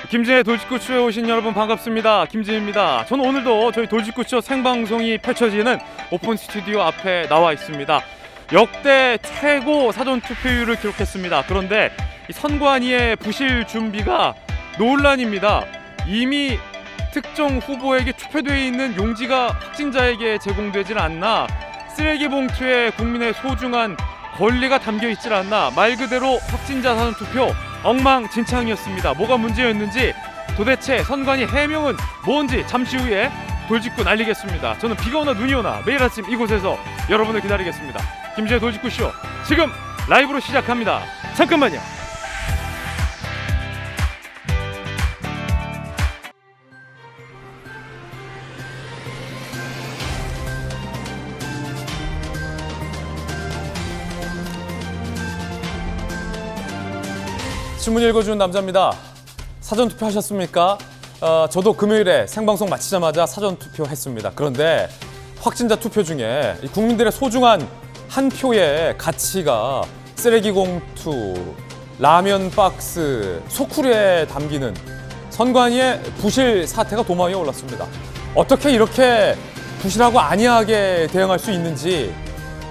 김진의 돌직구쇼에 오신 여러분 반갑습니다. 김진입니다. 저는 오늘도 저희 돌직구쇼 생방송이 펼쳐지는 오픈 스튜디오 앞에 나와 있습니다. 역대 최고 사전투표율을 기록했습니다. 그런데 이 선관위의 부실 준비가 논란입니다. 이미 특정 후보에게 투표되어 있는 용지가 확진자에게 제공되질 않나, 쓰레기 봉투에 국민의 소중한 권리가 담겨 있질 않나, 말 그대로 확진자 사전투표 엉망진창이었습니다. 뭐가 문제였는지, 도대체 선관위 해명은 뭔지 잠시 후에 돌직구 날리겠습니다. 저는 비가 오나 눈이 오나 매일 아침 이곳에서 여러분을 기다리겠습니다. 김지의 돌직구쇼 지금 라이브로 시작합니다. 잠깐만요. 신문 읽어주는 남자입니다. 사전투표 하셨습니까? 저도 금요일에 생방송 마치자마자 사전투표 했습니다. 그런데 확진자 투표 중에 국민들의 소중한 한 표의 가치가 쓰레기 봉투, 라면 박스, 소쿠리에 담기는 선관위의 부실 사태가 도마 위에 올랐습니다. 어떻게 이렇게 부실하고 안이하게 대응할 수 있는지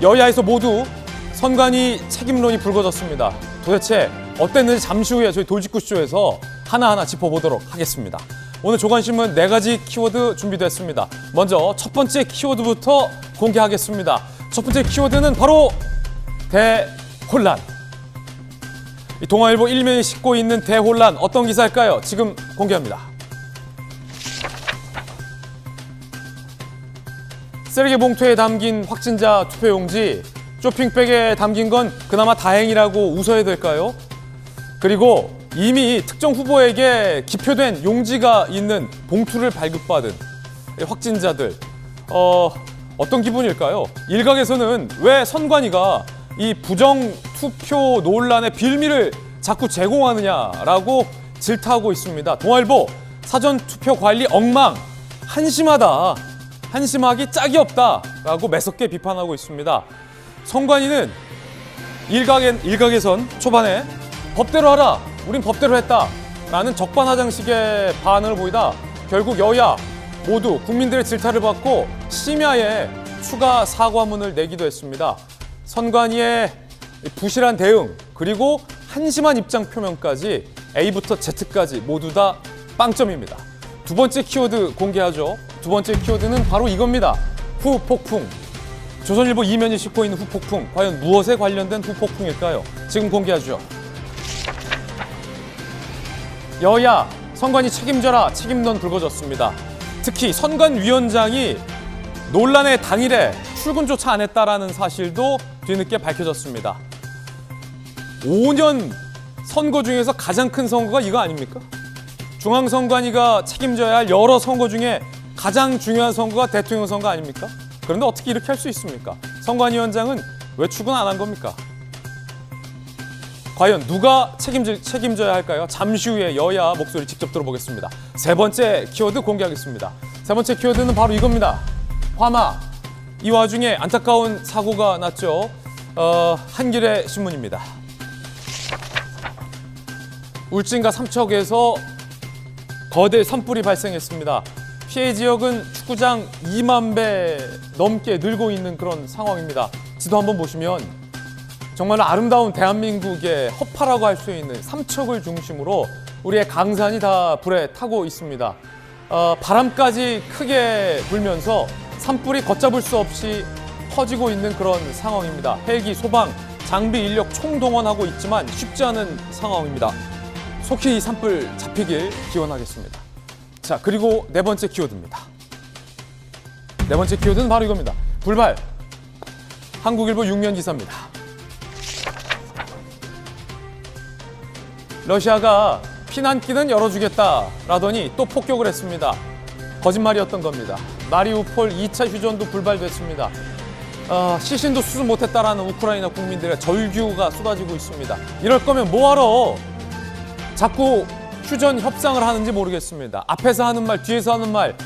여야에서 모두 선관위 책임론이 불거졌습니다. 도대체 어땠는지 잠시 후에 저희 돌직구쇼에서 하나하나 짚어보도록 하겠습니다. 오늘 조간신문 4가지 키워드 준비됐습니다. 먼저 첫 번째 키워드부터 공개하겠습니다. 첫 번째 키워드는 바로 대혼란. 이 동아일보 일면이 싣고 있는 대혼란, 어떤 기사일까요? 지금 공개합니다. 쓰레기 봉투에 담긴 확진자 투표용지, 쇼핑백에 담긴 건 그나마 다행이라고 웃어야 될까요? 그리고 이미 특정 후보에게 기표된 용지가 있는 봉투를 발급받은 확진자들, 어떤 기분일까요? 일각에서는 왜 선관위가 이 부정 투표 논란의 빌미를 자꾸 제공하느냐라고 질타하고 있습니다. 동아일보 사전투표 관리 엉망, 한심하다, 한심하기 짝이 없다라고 매섭게 비판하고 있습니다. 선관위는 일각에선 초반에 법대로 하라, 우린 법대로 했다 라는 적반하장식의 반응을 보이다 결국 여야 모두 국민들의 질타를 받고 심야에 추가 사과문을 내기도 했습니다. 선관위의 부실한 대응, 그리고 한심한 입장 표명까지 A부터 Z까지 모두 다 빵점입니다. 두 번째 키워드 공개하죠. 두 번째 키워드는 바로 이겁니다. 후폭풍. 조선일보 이면이 싣고 있는 후폭풍, 과연 무엇에 관련된 후폭풍일까요? 지금 공개하죠. 여야 선관위 책임져라, 책임론 불거졌습니다. 특히 선관위원장이 논란의 당일에 출근조차 안 했다라는 사실도 뒤늦게 밝혀졌습니다. 5년 선거 중에서 가장 큰 선거가 이거 아닙니까? 중앙선관위가 책임져야 할 여러 선거 중에 가장 중요한 선거가 대통령 선거 아닙니까? 그런데 어떻게 이렇게 할 수 있습니까? 선관위원장은 왜 출근 안 한 겁니까? 과연 누가 책임져야 할까요? 잠시 후에 여야 목소리 직접 들어보겠습니다. 세 번째 키워드 공개하겠습니다. 세 번째 키워드는 바로 이겁니다. 화마. 이 와중에 안타까운 사고가 났죠. 한겨레 신문입니다. 울진과 삼척에서 거대 산불이 발생했습니다. 피해 지역은 축구장 2만 배 넘게 늘고 있는 그런 상황입니다. 지도 한번 보시면 정말 아름다운 대한민국의 허파라고 할 수 있는 삼척을 중심으로 우리의 강산이 다 불에 타고 있습니다. 바람까지 크게 불면서 산불이 걷잡을 수 없이 퍼지고 있는 그런 상황입니다. 헬기, 소방, 장비, 인력 총동원하고 있지만 쉽지 않은 상황입니다. 속히 이 산불 잡히길 기원하겠습니다. 자, 그리고 네 번째 키워드입니다. 네 번째 키워드는 바로 이겁니다. 불발. 한국일보 6면 기사입니다. 러시아가 피난길은 열어주겠다라더니 또 폭격을 했습니다. 거짓말이었던 겁니다. 마리우폴 2차 휴전도 불발됐습니다. 시신도 수습 못했다라는 우크라이나 국민들의 절규가 쏟아지고 있습니다. 이럴 거면 뭐하러 자꾸 휴전 협상을 하는지 모르겠습니다. 앞에서 하는 말, 뒤에서 하는 말,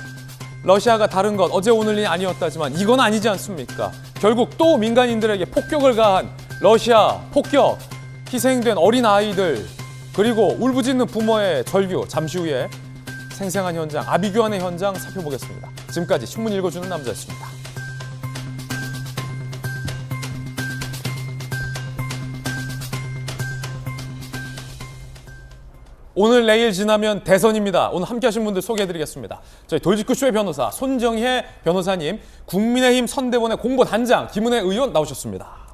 러시아가 다른 것, 어제 오늘이 아니었다지만 이건 아니지 않습니까? 결국 또 민간인들에게 폭격을 가한 러시아 폭격, 희생된 어린 아이들, 그리고 울부짖는 부모의 절규, 잠시 후에 생생한 현장, 아비규환의 현장 살펴보겠습니다. 지금까지 신문 읽어주는 남자였습니다. 오늘 내일 지나면 대선입니다. 오늘 함께 하신 분들 소개해드리겠습니다. 저희 돌직구쇼의 변호사 손정혜 변호사님, 국민의힘 선대본의 공보단장 김은혜 의원 나오셨습니다.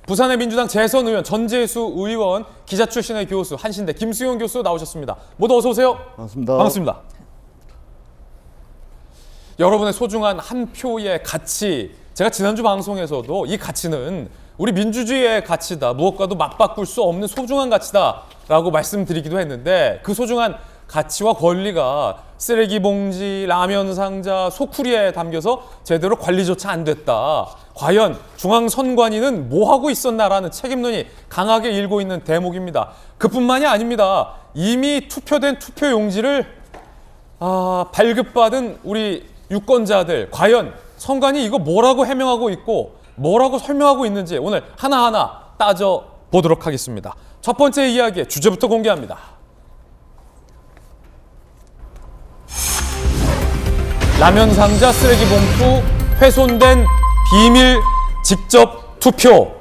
부산의 민주당 재선 의원 전재수 의원, 기자 출신의 교수 한신대 김수용 교수 나오셨습니다. 모두 어서 오세요. 반갑습니다. 반갑습니다. 여러분의 소중한 한 표의 가치, 제가 지난주 방송에서도 이 가치는 우리 민주주의의 가치다, 무엇과도 맞바꿀 수 없는 소중한 가치다라고 말씀드리기도 했는데, 그 소중한 가치와 권리가 쓰레기 봉지, 라면 상자, 소쿠리에 담겨서 제대로 관리조차 안 됐다. 과연 중앙선관위는 뭐하고 있었나라는 책임론이 강하게 일고 있는 대목입니다. 그뿐만이 아닙니다. 이미 투표된 투표용지를 발급받은 우리 유권자들, 과연 선관위 이거 뭐라고 해명하고 있고 뭐라고 설명하고 있는지 오늘 하나하나 따져보도록 하겠습니다. 첫 번째 이야기의 주제부터 공개합니다. 라면 상자, 쓰레기 봉투, 훼손된 비밀 직접 투표.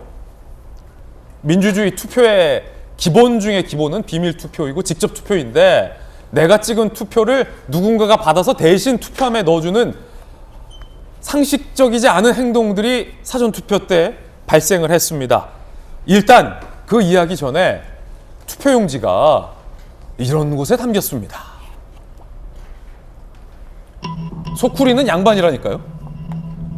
민주주의 투표의 기본 중에 기본은 비밀 투표이고 직접 투표인데, 내가 찍은 투표를 누군가가 받아서 대신 투표함에 넣어주는 상식적이지 않은 행동들이 사전투표 때 발생을 했습니다. 일단 그 이야기 전에 투표용지가 이런 곳에 담겼습니다. 소쿠리는 양반이라니까요.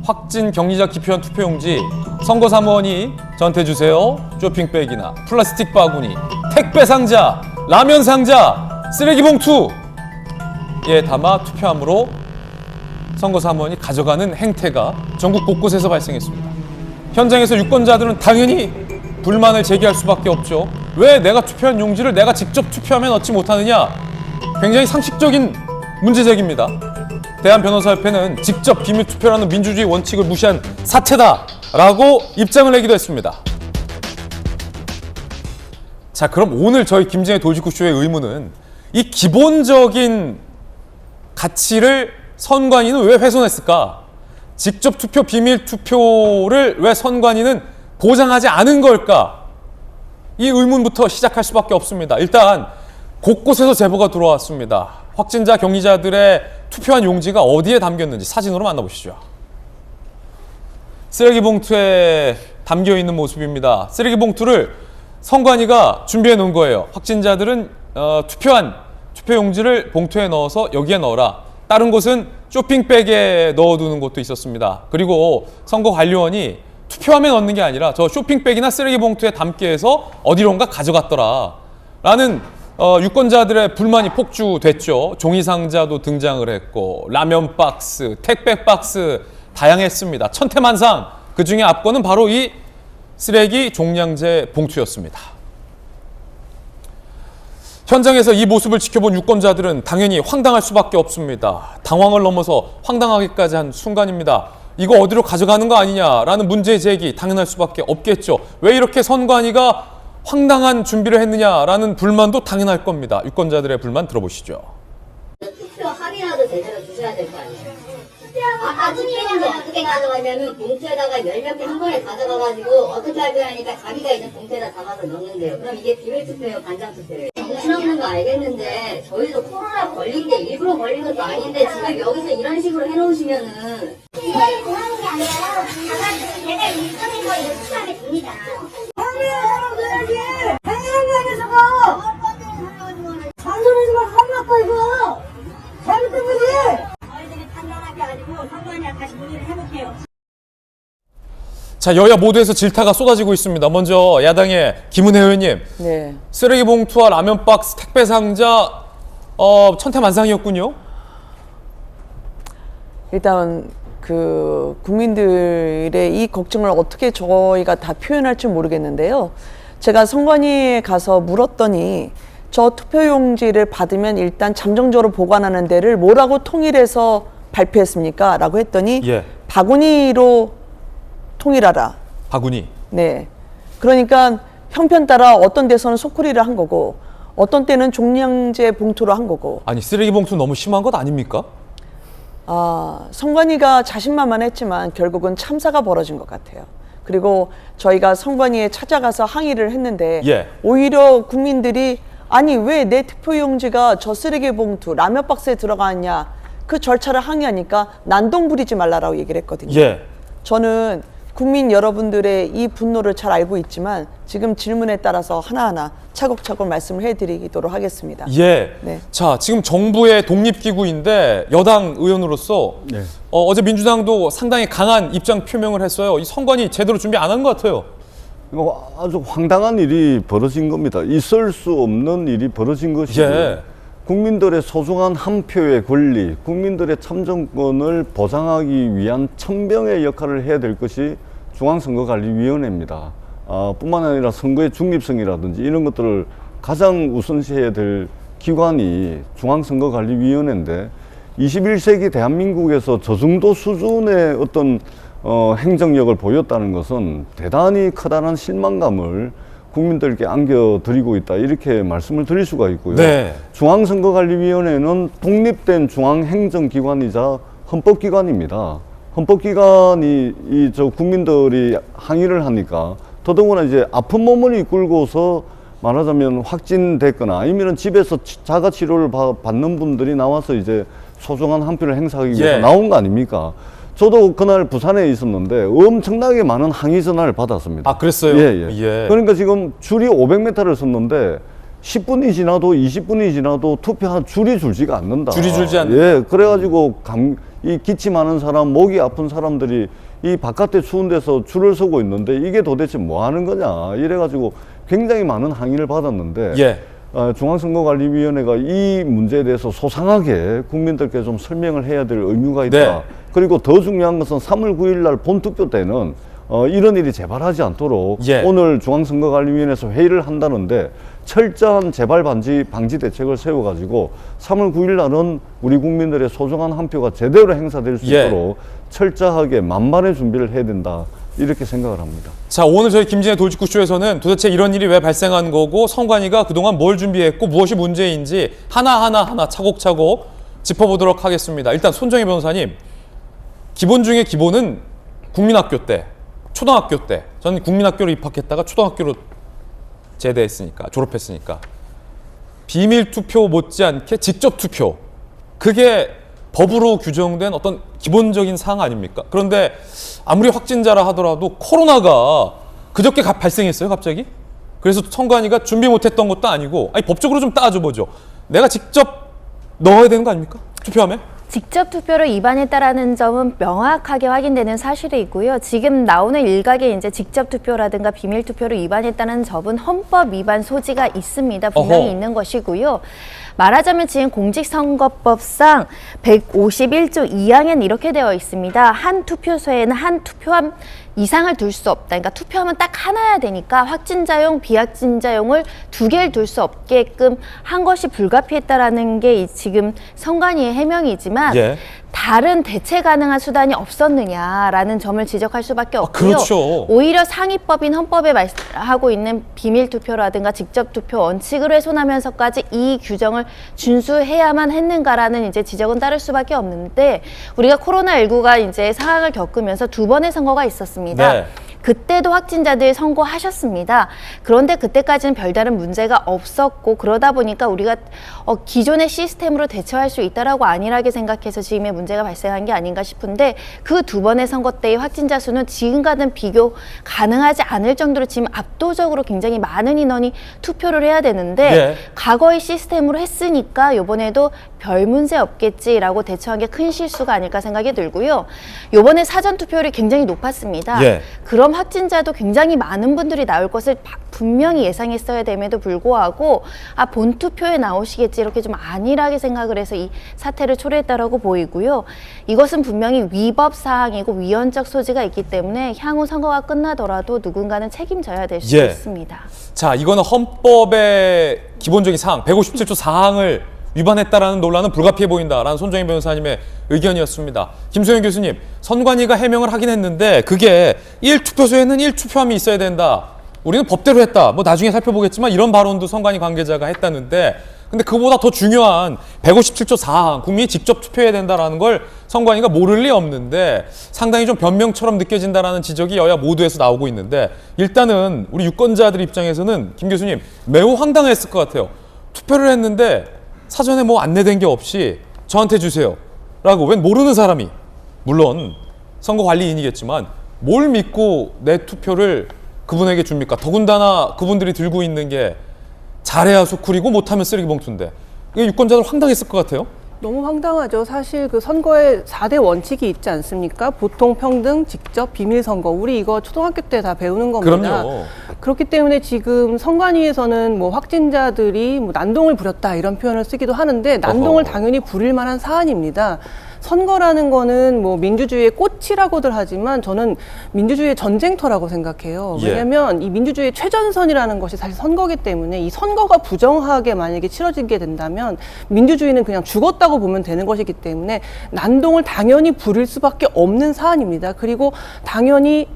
확진 격리자 기표한 투표용지, 선거사무원이 전태주세요, 쇼핑백이나 플라스틱 바구니, 택배 상자, 라면 상자, 쓰레기 봉투에 담아 투표함으로 선거사무원이 가져가는 행태가 전국 곳곳에서 발생했습니다. 현장에서 유권자들은 당연히 불만을 제기할 수밖에 없죠. 왜 내가 투표한 용지를 내가 직접 투표함에 넣지 못하느냐? 굉장히 상식적인 문제 제기입니다. 대한변호사협회는 직접 비밀투표라는 민주주의 원칙을 무시한 사태다라고 입장을 내기도 했습니다. 자, 그럼 오늘 저희 김진애 돌직구쇼의 의무는 이 기본적인 가치를 선관위는 왜 훼손했을까? 직접 투표, 비밀 투표를 왜 선관위는 보장하지 않은 걸까? 이 의문부터 시작할 수밖에 없습니다. 일단 곳곳에서 제보가 들어왔습니다. 확진자, 격리자들의 투표한 용지가 어디에 담겼는지 사진으로 만나보시죠. 쓰레기 봉투에 담겨 있는 모습입니다. 쓰레기 봉투를 선관위가 준비해 놓은 거예요. 확진자들은 투표한 투표 용지를 봉투에 넣어서 여기에 넣어라. 다른 곳은 쇼핑백에 넣어두는 곳도 있었습니다. 그리고 선거관리원이 투표함에 넣는 게 아니라 저 쇼핑백이나 쓰레기 봉투에 담게 해서 어디론가 가져갔더라 라는 유권자들의 불만이 폭주됐죠. 종이상자도 등장을 했고 라면 박스, 택배 박스 다양했습니다. 천태만상. 그중에 앞권은 바로 이 쓰레기 종량제 봉투였습니다. 현장에서 이 모습을 지켜본 유권자들은 당연히 황당할 수밖에 없습니다. 당황을 넘어서 황당하기까지 한 순간입니다. 이거 어디로 가져가는 거 아니냐라는 문제 제기 당연할 수밖에 없겠죠. 왜 이렇게 선관위가 황당한 준비를 했느냐라는 불만도 당연할 겁니다. 유권자들의 불만 들어보시죠. 투표 합의라도 제대로 주셔야 될 거 아니에요. 아까 투표는 어떻게 가져가냐면 봉투에다가 10몇 개 한 번에 가져가가지고 어떻게 할 거냐니까 자기가 있는 봉투에다 담아서 넣는데요. 그럼 이게 비밀 투표예요, 간장 투표예요. 정신 없는 거 알겠는데 저희도 코로나 걸린 게 일부러 걸린 것도 아닌데 지금 여기서 이런 식으로 해놓으시면은 이거를 고하는 게 아니라 다만 내가 일정인 거 이거 투표하게 됩니다. 하면 해야지. 당연한 거 아니야 저거. 잔소리지 마. 한나빠 이거. 잘못된 거지. 저희들이 판단할 게 아니고 선관위에 다시 문의를 해볼게요. 자, 여야 모두에서 질타가 쏟아지고 있습니다. 먼저 야당의 김은혜 의원님. 네. 쓰레기 봉투와 라면 박스, 택배 상자 천태만상이었군요. 일단 그 국민들의 이 걱정을 어떻게 저희가 다 표현할지 모르겠는데요. 제가 선관위에 가서 물었더니 저 투표용지를 받으면 일단 잠정적으로 보관하는 데를 뭐라고 통일해서 발표했습니까? 라고 했더니 예. 바구니로 통일하라. 바구니. 네. 그러니까 형편 따라 어떤 데서는 소쿠리를 한 거고 어떤 때는 종량제 봉투로 한 거고. 아니 쓰레기 봉투 너무 심한 것 아닙니까? 선관위가 자신만만했지만 결국은 참사가 벌어진 것 같아요. 그리고 저희가 선관위에 찾아가서 항의를 했는데 예. 오히려 국민들이 아니 왜 내 투표용지가 저 쓰레기 봉투 라면 박스에 들어가냐 그 절차를 항의하니까 난동 부리지 말라라고 얘기를 했거든요. 예. 저는 국민 여러분들의 이 분노를 잘 알고 있지만 지금 질문에 따라서 하나하나 차곡차곡 말씀을 해드리도록 하겠습니다. 예. 네. 자, 지금 정부의 독립기구인데 여당 의원으로서 네. 어제 민주당도 상당히 강한 입장 표명을 했어요. 이 선관위 제대로 준비 안 한 것 같아요. 이거 아주 황당한 일이 벌어진 겁니다. 있을 수 없는 일이 벌어진 것이고 예. 국민들의 소중한 한 표의 권리, 국민들의 참정권을 보장하기 위한 천병의 역할을 해야 될 것이 중앙선거관리위원회입니다. 뿐만 아니라 선거의 중립성이라든지 이런 것들을 가장 우선시해야 될 기관이 중앙선거관리위원회인데 21세기 대한민국에서 저 정도 수준의 어떤 행정력을 보였다는 것은 대단히 커다란 실망감을 국민들께 안겨드리고 있다 이렇게 말씀을 드릴 수가 있고요. 네. 중앙선거관리위원회는 독립된 중앙행정기관이자 헌법기관입니다. 헌법기관이 저 국민들이 항의를 하니까 더더구나 이제 아픈 몸을 이끌고서 말하자면 확진됐거나 아니면 집에서 자가 치료를 받는 분들이 나와서 이제 소중한 한 표를 행사하기 위해서 예. 나온 거 아닙니까? 저도 그날 부산에 있었는데 엄청나게 많은 항의 전화를 받았습니다. 아, 그랬어요? 예. 예. 그러니까 지금 줄이 500m를 섰는데 10분이 지나도 20분이 지나도 투표한 줄이 줄지가 않는다. 줄이 줄지 않는다. 예. 그래가지고 이 기침하는 사람, 목이 아픈 사람들이 이 바깥에 추운 데서 줄을 서고 있는데 이게 도대체 뭐 하는 거냐. 이래가지고 굉장히 많은 항의를 받았는데 예. 중앙선거관리위원회가 이 문제에 대해서 소상하게 국민들께 좀 설명을 해야 될 의무가 있다. 네. 그리고 더 중요한 것은 3월 9일 날 본투표 때는 이런 일이 재발하지 않도록 예. 오늘 중앙선거관리위원회에서 회의를 한다는데 철저한 재발 방지 대책을 세워가지고 3월 9일 날은 우리 국민들의 소중한 한 표가 제대로 행사될 수 예. 있도록 철저하게 만반의 준비를 해야 된다. 이렇게 생각을 합니다. 자, 오늘 저희 김진애 돌직구쇼에서는 도대체 이런 일이 왜 발생한 거고 선관위가 그동안 뭘 준비했고 무엇이 문제인지 하나 차곡차곡 짚어보도록 하겠습니다. 일단 손정희 변호사님, 기본 중에 기본은 국민학교 때, 초등학교 때, 저는 국민학교로 입학했다가 초등학교로 제대했으니까, 졸업했으니까 비밀투표 못지않게 직접투표, 그게 법으로 규정된 어떤 기본적인 사항 아닙니까? 그런데 아무리 확진자라 하더라도 코로나가 그저께 발생했어요, 갑자기. 그래서 선관위가 준비 못했던 것도 아니고, 아니 법적으로 좀 따져보죠. 내가 직접 넣어야 되는 거 아닙니까? 투표함에? 직접 투표를 위반했다라는 점은 명확하게 확인되는 사실이고요. 지금 나오는 일각의 이제 직접 투표라든가 비밀 투표를 위반했다는 점은 헌법 위반 소지가 있습니다. 분명히 어허. 있는 것이고요. 말하자면 지금 공직선거법상 151조 2항엔 이렇게 되어 있습니다. 한 투표소에는 한 투표함 이상을 둘 수 없다. 그러니까 투표함은 딱 하나야 되니까 확진자용, 비확진자용을 두 개를 둘 수 없게끔 한 것이 불가피했다라는 게 지금 선관위의 해명이지만 예. 다른 대체 가능한 수단이 없었느냐라는 점을 지적할 수밖에 없고요. 그렇죠. 오히려 상위법인 헌법에 하고 있는 비밀투표라든가 직접투표 원칙을 훼손하면서까지 이 규정을 준수해야만 했는가라는 이제 지적은 따를 수밖에 없는데 우리가 코로나19가 이제 상황을 겪으면서 두 번의 선거가 있었습니다. 네. 그때도 확진자들 선고하셨습니다. 그런데 그때까지는 별다른 문제가 없었고 그러다 보니까 우리가 기존의 시스템으로 대처할 수 있다라고 안일하게 생각해서 지금의 문제가 발생한 게 아닌가 싶은데 그 두 번의 선거 때의 확진자 수는 지금과는 비교 가능하지 않을 정도로 지금 압도적으로 굉장히 많은 인원이 투표를 해야 되는데 예. 과거의 시스템으로 했으니까 이번에도 별 문제 없겠지라고 대처한 게 큰 실수가 아닐까 생각이 들고요. 이번에 사전 투표율이 굉장히 높았습니다. 예. 그럼 확진자도 굉장히 많은 분들이 나올 것을 분명히 예상했어야 됨에도 불구하고 본투표에 나오시겠지 이렇게 좀 안일하게 생각을 해서 이 사태를 초래했다라고 보이고요. 이것은 분명히 위법 사항이고 위헌적 소지가 있기 때문에 향후 선거가 끝나더라도 누군가는 책임져야 될 수 예. 있습니다. 자, 이거는 헌법의 기본적인 사항 157조 4항을 위반했다라는 논란은 불가피해 보인다라는 손정희 변호사님의 의견이었습니다. 김소연 교수님, 선관위가 해명을 하긴 했는데 그게 1투표소에는 1투표함이 있어야 된다. 우리는 법대로 했다. 뭐 나중에 살펴보겠지만 이런 발언도 선관위 관계자가 했다는데, 근데 그보다 더 중요한 157조 4항 국민이 직접 투표해야 된다라는 걸 선관위가 모를 리 없는데 상당히 좀 변명처럼 느껴진다라는 지적이 여야 모두에서 나오고 있는데, 일단은 우리 유권자들 입장에서는 김 교수님 매우 황당했을 것 같아요. 투표를 했는데 사전에 뭐 안내된 게 없이 저한테 주세요 라고, 웬 모르는 사람이, 물론 선거관리인이겠지만 뭘 믿고 내 투표를 그분에게 줍니까? 더군다나 그분들이 들고 있는 게 잘해야 소쿠리고 못하면 쓰레기 봉투인데, 이게 유권자들 황당했을 것 같아요. 너무 황당하죠. 사실 그 선거에 4대 원칙이 있지 않습니까? 보통, 평등, 직접, 비밀 선거. 우리 이거 초등학교 때 다 배우는 겁니다. 그럼요. 그렇기 때문에 지금 선관위에서는 뭐 확진자들이 뭐 난동을 부렸다 이런 표현을 쓰기도 하는데, 난동을 당연히 부릴 만한 사안입니다. 선거라는 거는 뭐 민주주의의 꽃이라고들 하지만 저는 민주주의의 전쟁터라고 생각해요. 예. 왜냐하면 이 민주주의의 최전선이라는 것이 사실 선거기 때문에, 이 선거가 부정하게 만약에 치러지게 된다면 민주주의는 그냥 죽었다고 보면 되는 것이기 때문에 난동을 당연히 부릴 수밖에 없는 사안입니다. 그리고 당연히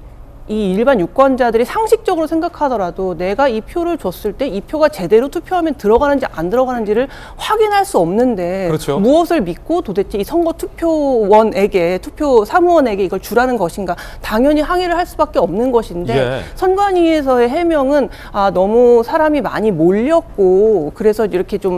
이 일반 유권자들이 상식적으로 생각하더라도 내가 이 표를 줬을 때 이 표가 제대로 투표하면 들어가는지 안 들어가는지를 확인할 수 없는데, 그렇죠. 무엇을 믿고 도대체 이 선거 투표원에게, 투표 사무원에게 이걸 주라는 것인가, 당연히 항의를 할 수밖에 없는 것인데, 예. 선관위에서의 해명은 너무 사람이 많이 몰렸고 그래서 이렇게 좀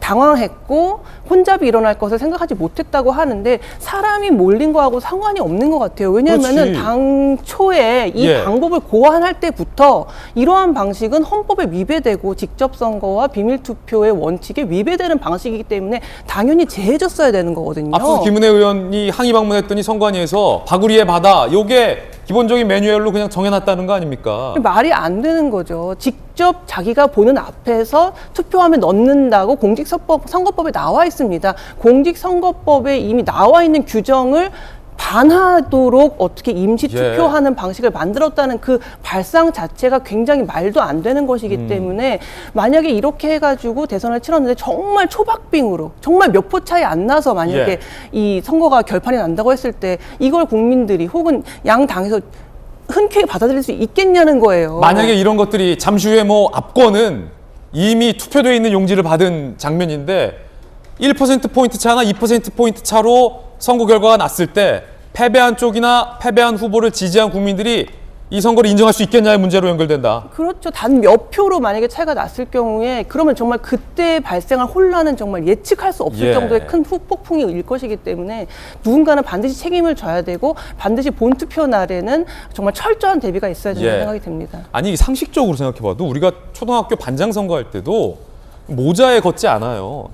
당황했고 혼잡이 일어날 것을 생각하지 못했다고 하는데, 사람이 몰린 거하고 상관이 없는 것 같아요. 왜냐하면은 그렇지. 당초에 이 예. 방법을 고안할 때부터 이러한 방식은 헌법에 위배되고 직접 선거와 비밀 투표의 원칙에 위배되는 방식이기 때문에 당연히 제해졌어야 되는 거거든요. 앞서 김은혜 의원이 항의 방문했더니 선관위에서 바구리에 받아, 요게 기본적인 매뉴얼로 그냥 정해놨다는 거 아닙니까? 말이 안 되는 거죠. 직접 자기가 보는 앞에서 투표함에 넣는다고 공직선거법에 나와 있습니다. 공직선거법에 이미 나와 있는 규정을 반하도록 어떻게 임시 투표하는 방식을 만들었다는 그 발상 자체가 굉장히 말도 안 되는 것이기 때문에, 만약에 이렇게 해가지고 대선을 치렀는데 정말 초박빙으로, 정말 몇 표 차이 안 나서 만약에 예. 이 선거가 결판이 난다고 했을 때 이걸 국민들이 혹은 양 당에서 흔쾌히 받아들일 수 있겠냐는 거예요. 만약에 이런 것들이 잠시 후에 뭐 압권은 이미 투표되어 있는 용지를 받은 장면인데 1%포인트 차나 2%포인트 차로 선거 결과가 났을 때 패배한 쪽이나 패배한 후보를 지지한 국민들이 이 선거를 인정할 수 있겠냐의 문제로 연결된다. 그렇죠. 단 몇 표로 만약에 차이가 났을 경우에 그러면 정말 그때 발생할 혼란은 정말 예측할 수 없을 예. 정도의 큰 후폭풍이 일 것이기 때문에 누군가는 반드시 책임을 져야 되고, 반드시 본투표 날에는 정말 철저한 대비가 있어야 된다는 예. 생각이 듭니다. 아니, 상식적으로 생각해봐도 우리가 초등학교 반장 선거할 때도 모자에 걷지 않아요.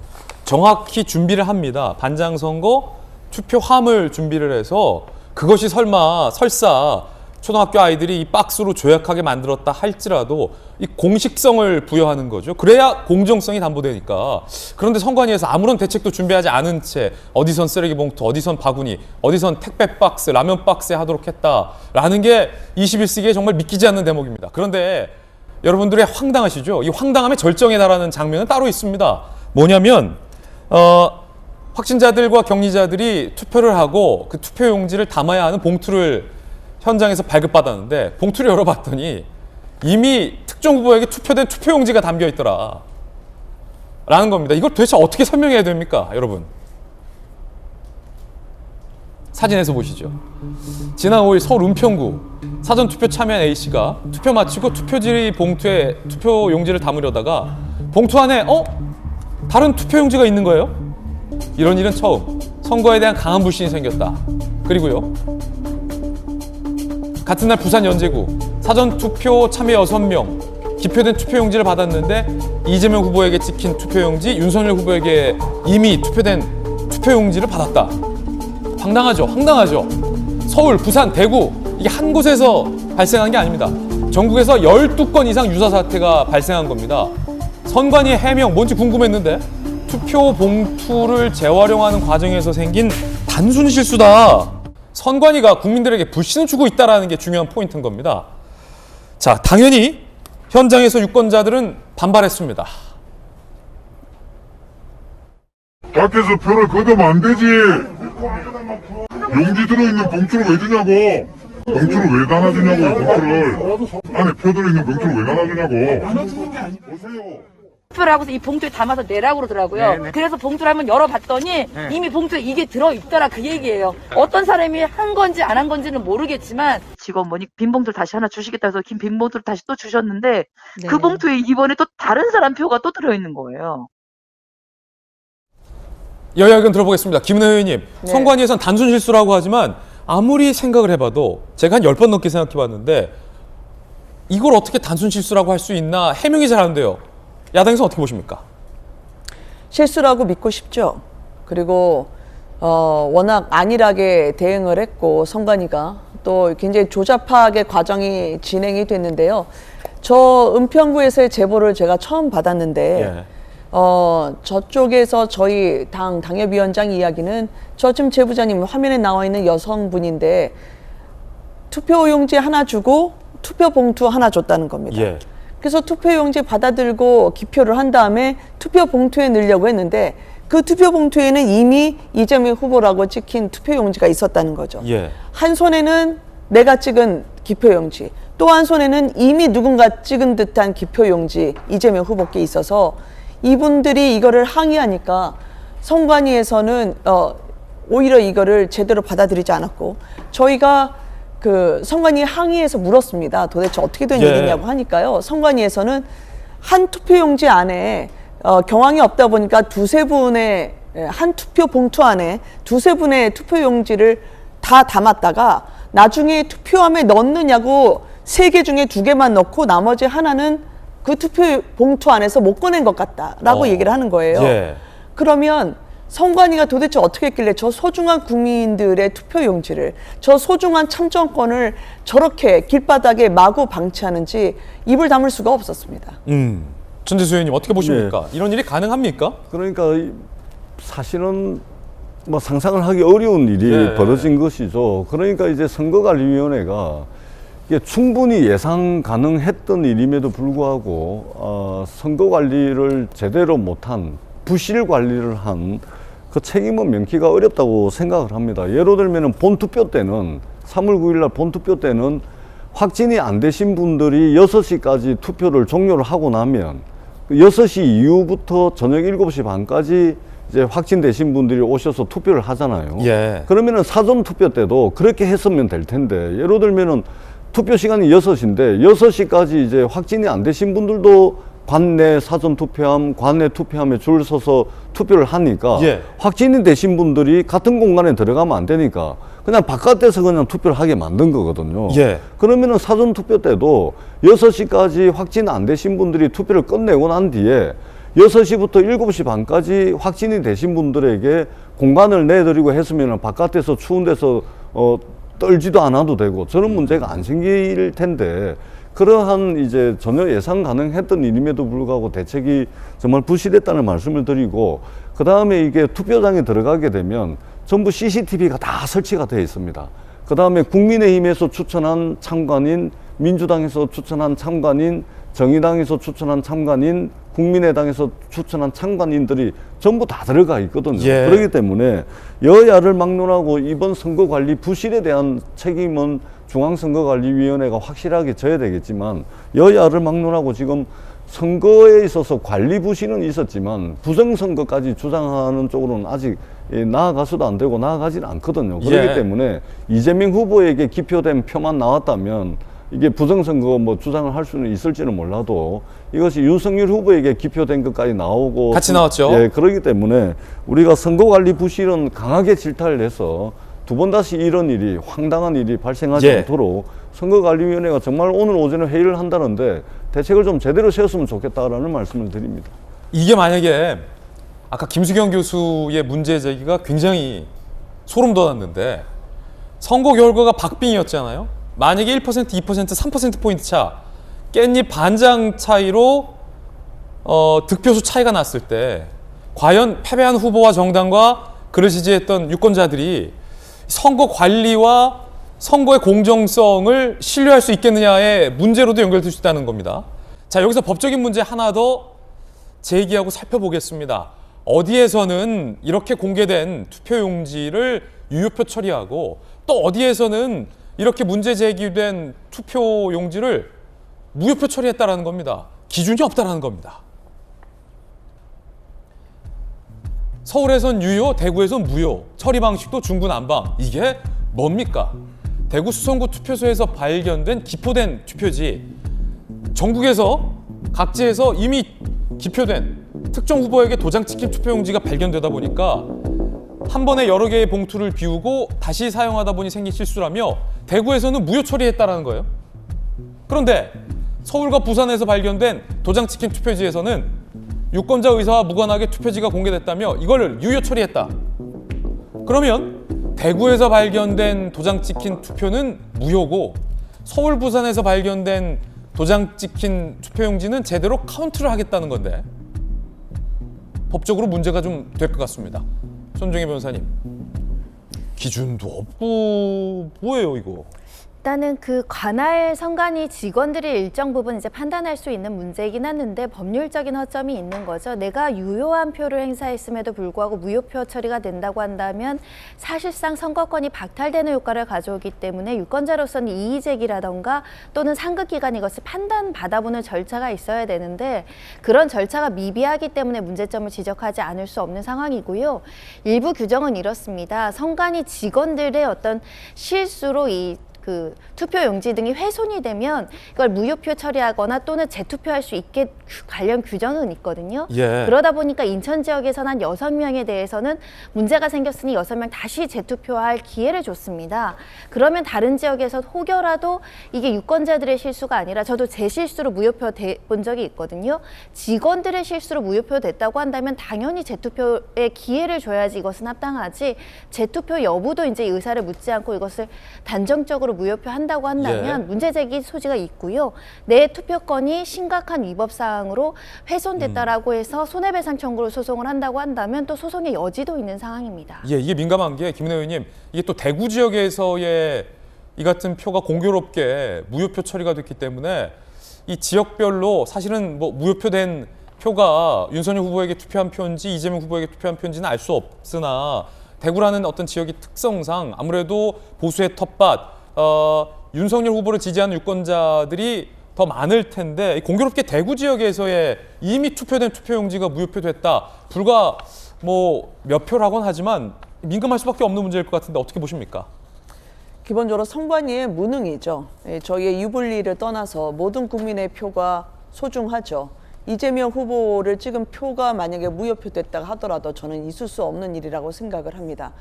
정확히 준비를 합니다. 반장 선거 투표함을 준비를 해서, 그것이 설사 초등학교 아이들이 이 박스로 조약하게 만들었다 할지라도 이 공식성을 부여하는 거죠. 그래야 공정성이 담보되니까. 그런데 선관위에서 아무런 대책도 준비하지 않은 채 어디선 쓰레기 봉투, 어디선 바구니, 어디선 택배 박스, 라면 박스에 하도록 했다라는 게 21세기에 정말 믿기지 않는 대목입니다. 그런데 여러분들의 황당하시죠? 이 황당함의 절정에 달하는 장면은 따로 있습니다. 뭐냐면 확진자들과 격리자들이 투표를 하고 그 투표 용지를 담아야 하는 봉투를 현장에서 발급받았는데, 봉투를 열어봤더니 이미 특정 후보에게 투표된 투표용지가 담겨 있더라 라는 겁니다. 이걸 도대체 어떻게 설명해야 됩니까, 여러분? 사진에서 보시죠. 지난 5일 서울 은평구 사전투표 참여한 A씨가 투표 마치고 투표지 봉투에 투표용지를 담으려다가 봉투 안에 다른 투표용지가 있는 거예요. 이런 일은 처음. 선거에 대한 강한 불신이 생겼다. 그리고요, 같은 날 부산 연제구 사전투표 참여 6명 기표된 투표용지를 받았는데 이재명 후보에게 찍힌 투표용지, 윤석열 후보에게 이미 투표된 투표용지를 받았다. 황당하죠? 황당하죠? 서울, 부산, 대구, 이게 한 곳에서 발생한 게 아닙니다. 전국에서 12건 이상 유사 사태가 발생한 겁니다. 선관위의 해명 뭔지 궁금했는데, 투표 봉투를 재활용하는 과정에서 생긴 단순 실수다. 선관위가 국민들에게 불신을 주고 있다는 게 중요한 포인트인 겁니다. 자, 당연히 현장에서 유권자들은 반발했습니다. 밖에서 표를 걷으면 안 되지. 용지 들어있는 봉투를 왜 주냐고. 봉투를 왜 나눠주냐고, 봉투를. 안에 표 들어있는 봉투를 왜 나눠주냐고. 보세요. 투표를 하고서 이 봉투에 담아서 내라고 그러더라고요. 그래서 봉투를 한번 열어봤더니 이미 봉투에 이게 들어있더라 그 얘기예요. 어떤 사람이 한 건지 안 한 건지는 모르겠지만 직원분이 빈 봉투를 다시 하나 주시겠다 해서 빈 봉투를 다시 또 주셨는데 그 봉투에 이번에 또 다른 사람 표가 또 들어있는 거예요. 여야 의견 들어보겠습니다. 김은혜 의원님, 선관위에선 단순 실수라고 하지만 아무리 생각을 해봐도 제가 한 10번 넘게 생각해봤는데 이걸 어떻게 단순 실수라고 할 수 있나 해명이 잘 안 돼요. 야당에서 어떻게 보십니까? 실수라고 믿고 싶죠. 그리고 워낙 안일하게 대응을 했고 선관위가 또 굉장히 조잡하게 과정이 진행이 됐는데요. 저 은평구에서의 제보를 제가 처음 받았는데 저쪽에서 저희 당협위원장 이야기는 저 지금 제보자님 화면에 나와 있는 여성분인데 투표용지 하나 주고 투표 봉투 하나 줬다는 겁니다. 예. 그래서 투표용지 받아들고 기표를 한 다음에 투표 봉투에 넣으려고 했는데 그 투표 봉투에는 이미 이재명 후보라고 찍힌 투표용지가 있었다는 거죠. 예. 한 손에는 내가 찍은 기표용지, 또 한 손에는 이미 누군가 찍은 듯한 기표용지 이재명 후보께 있어서 이분들이 이거를 항의하니까 선관위에서는 오히려 이거를 제대로 받아들이지 않았고 저희가 그 선관위 항의에서 물었습니다. 도대체 어떻게 된 일이냐고 하니까요. 선관위에서는 한 투표용지 안에 경황이 없다 보니까 두세 분의 한 투표 봉투 안에 두세 분의 투표용지를 다 담았다가 나중에 투표함에 넣느냐고 3개 중에 2개만 넣고 나머지 하나는 그 투표 봉투 안에서 못 꺼낸 것 같다라고 얘기를 하는 거예요. 그러면 선관위가 도대체 어떻게 했길래 저 소중한 국민들의 투표용지를, 저 소중한 참정권을 저렇게 길바닥에 마구 방치하는지 입을 다물 수가 없었습니다. 전재수 의원님 어떻게 보십니까? 이런 일이 가능합니까? 그러니까 사실은 뭐 상상을 하기 어려운 일이 벌어진 것이죠. 그러니까 이제 선거관리위원회가 이게 충분히 예상 가능했던 일임에도 불구하고 선거 관리를 제대로 못한, 부실 관리를 한 그 책임은 명키가 어렵다고 생각을 합니다. 예를 들면 본투표 때는 3월 9일 날 본투표 때는 확진이 안 되신 분들이 6시까지 투표를 종료를 하고 나면 6시 이후부터 저녁 7시 반까지 이제 확진되신 분들이 오셔서 투표를 하잖아요. 그러면은 사전 투표 때도 그렇게 했으면 될 텐데, 예를 들면은 투표 시간이 6시인데 6시까지 이제 확진이 안 되신 분들도 관내 사전 투표함, 관내 투표함에 줄 서서 투표를 하니까 확진이 되신 분들이 같은 공간에 들어가면 안 되니까 그냥 바깥에서 그냥 투표를 하게 만든 거거든요. 그러면은 사전 투표 때도 6시까지 확진 안 되신 분들이 투표를 끝내고 난 뒤에 6시부터 7시 반까지 확진이 되신 분들에게 공간을 내드리고 했으면 바깥에서 추운 데서 떨지도 않아도 되고 저런 문제가 안 생길 텐데, 그러한 이제 전혀 예상 가능했던 일임에도 불구하고 대책이 정말 부실했다는 말씀을 드리고, 그 다음에 이게 투표장에 들어가게 되면 전부 CCTV가 다 설치가 되어 있습니다. 그 다음에 국민의힘에서 추천한 참관인, 민주당에서 추천한 참관인, 정의당에서 추천한 참관인, 국민의당에서 추천한 참관인들이 전부 다 들어가 있거든요. 그렇기 때문에 여야를 막론하고 이번 선거관리 부실에 대한 책임은 중앙선거관리위원회가 확실하게 져야 되겠지만, 여야를 막론하고 지금 선거에 있어서 관리 부실은 있었지만 부정선거까지 주장하는 쪽으로는 아직 나아가서도 안 되고 나아가지는 않거든요. 그렇기 때문에 이재명 후보에게 기표된 표만 나왔다면 이게 부정선거 뭐 주장을 할 수는 있을지는 몰라도 이것이 윤석열 후보에게 기표된 것까지 나오고 같이 나왔죠. 그렇기 때문에 우리가 선거관리 부실은 강하게 질타를 해서 두 번 다시 이런 일이, 황당한 일이 발생하지 않도록 선거관리위원회가 정말 오늘 오전에 회의를 한다는데 대책을 좀 제대로 세웠으면 좋겠다라는 말씀을 드립니다. 이게 만약에 아까 김수경 교수의 문제 제기가 굉장히 소름 돋았는데, 선거 결과가 박빙이었잖아요. 만약에 1%, 2%, 3%포인트 차, 깻잎 반장 차이로 득표수 차이가 났을 때 과연 패배한 후보와 정당과 그를 지지했던 유권자들이 선거 관리와 선거의 공정성을 신뢰할 수 있겠느냐의 문제로도 연결될 수 있다는 겁니다. 자, 여기서 법적인 문제 하나 더 제기하고 살펴보겠습니다. 어디에서는 이렇게 공개된 투표용지를 유효표 처리하고 또 어디에서는 이렇게 문제 제기된 투표 용지를 무효표 처리했다라는 겁니다. 기준이 없다라는 겁니다. 서울에선 유효, 대구에선 무효, 처리 방식도 중구난방. 이게 뭡니까? 대구 수성구 투표소에서 발견된 기포된 투표지, 전국에서 각지에서 이미 기표된 특정 후보에게 도장 찍힌 투표용지가 발견되다 보니까 한 번에 여러 개의 봉투를 비우고 다시 사용하다 보니 생긴 실수라며 대구에서는 무효 처리했다라는 거예요. 그런데 서울과 부산에서 발견된 도장 찍힌 투표지에서는 유권자 의사와 무관하게 투표지가 공개됐다며 이걸 유효 처리했다. 그러면 대구에서 발견된 도장 찍힌 투표는 무효고 서울, 부산에서 발견된 도장 찍힌 투표용지는 제대로 카운트를 하겠다는 건데 법적으로 문제가 좀 될 것 같습니다. 손정혜 변호사님, 기준도 없고 뭐예요 이거? 일단은 그 관할 선관위 직원들이 일정 부분 이제 판단할 수 있는 문제이긴 하는데 법률적인 허점이 있는 거죠. 내가 유효한 표를 행사했음에도 불구하고 무효표 처리가 된다고 한다면 사실상 선거권이 박탈되는 효과를 가져오기 때문에 유권자로서는 이의 제기라던가 또는 상급기관이 이것을 판단받아보는 절차가 있어야 되는데 그런 절차가 미비하기 때문에 문제점을 지적하지 않을 수 없는 상황이고요. 일부 규정은 이렇습니다. 선관위 직원들의 어떤 실수로 그 투표용지 등이 훼손이 되면 이걸 무효표 처리하거나 또는 재투표할 수 있게 관련 규정은 있거든요. 예. 그러다 보니까 인천 지역에서는 한 6명에 대해서는 문제가 생겼으니 6명 다시 재투표할 기회를 줬습니다. 그러면 다른 지역에서 혹여라도 이게 유권자들의 실수가 아니라 저도 제 실수로 무효표 본 적이 있거든요. 직원들의 실수로 무효표 됐다고 한다면 당연히 재투표에 기회를 줘야지 이것은 합당하지 재투표 여부도 이제 의사를 묻지 않고 이것을 단정적으로 무효표 한다고 한다면 문제 제기 소지가 있고요. 내 투표권이 심각한 위법 사항으로 훼손됐다라고 해서 손해배상 청구로 소송을 한다고 한다면 또 소송의 여지도 있는 상황입니다. 예, 이게 민감한 게 김은혜 의원님, 이게 또 대구 지역에서의 이 같은 표가 공교롭게 무효표 처리가 됐기 때문에 이 지역별로 사실은 뭐 무효표된 표가 윤석열 후보에게 투표한 표인지 이재명 후보에게 투표한 표인지는 알 수 없으나 대구라는 어떤 지역의 특성상 아무래도 보수의 텃밭, 윤석열 후보를 지지하는 유권자들이 더 많을 텐데 공교롭게 대구 지역에서의 이미 투표된 투표용지가 무효표됐다. 불과 뭐 몇 표라고는 하지만 민감할 수밖에 없는 문제일 것 같은데 어떻게 보십니까? 기본적으로 선관위의 무능이죠. 저희의 유불리를 떠나서 모든 국민의 표가 소중하죠. 이재명 후보를 찍은 표가 만약에 무효표됐다 하더라도 저는 있을 수 없는 일이라고 생각을 합니다.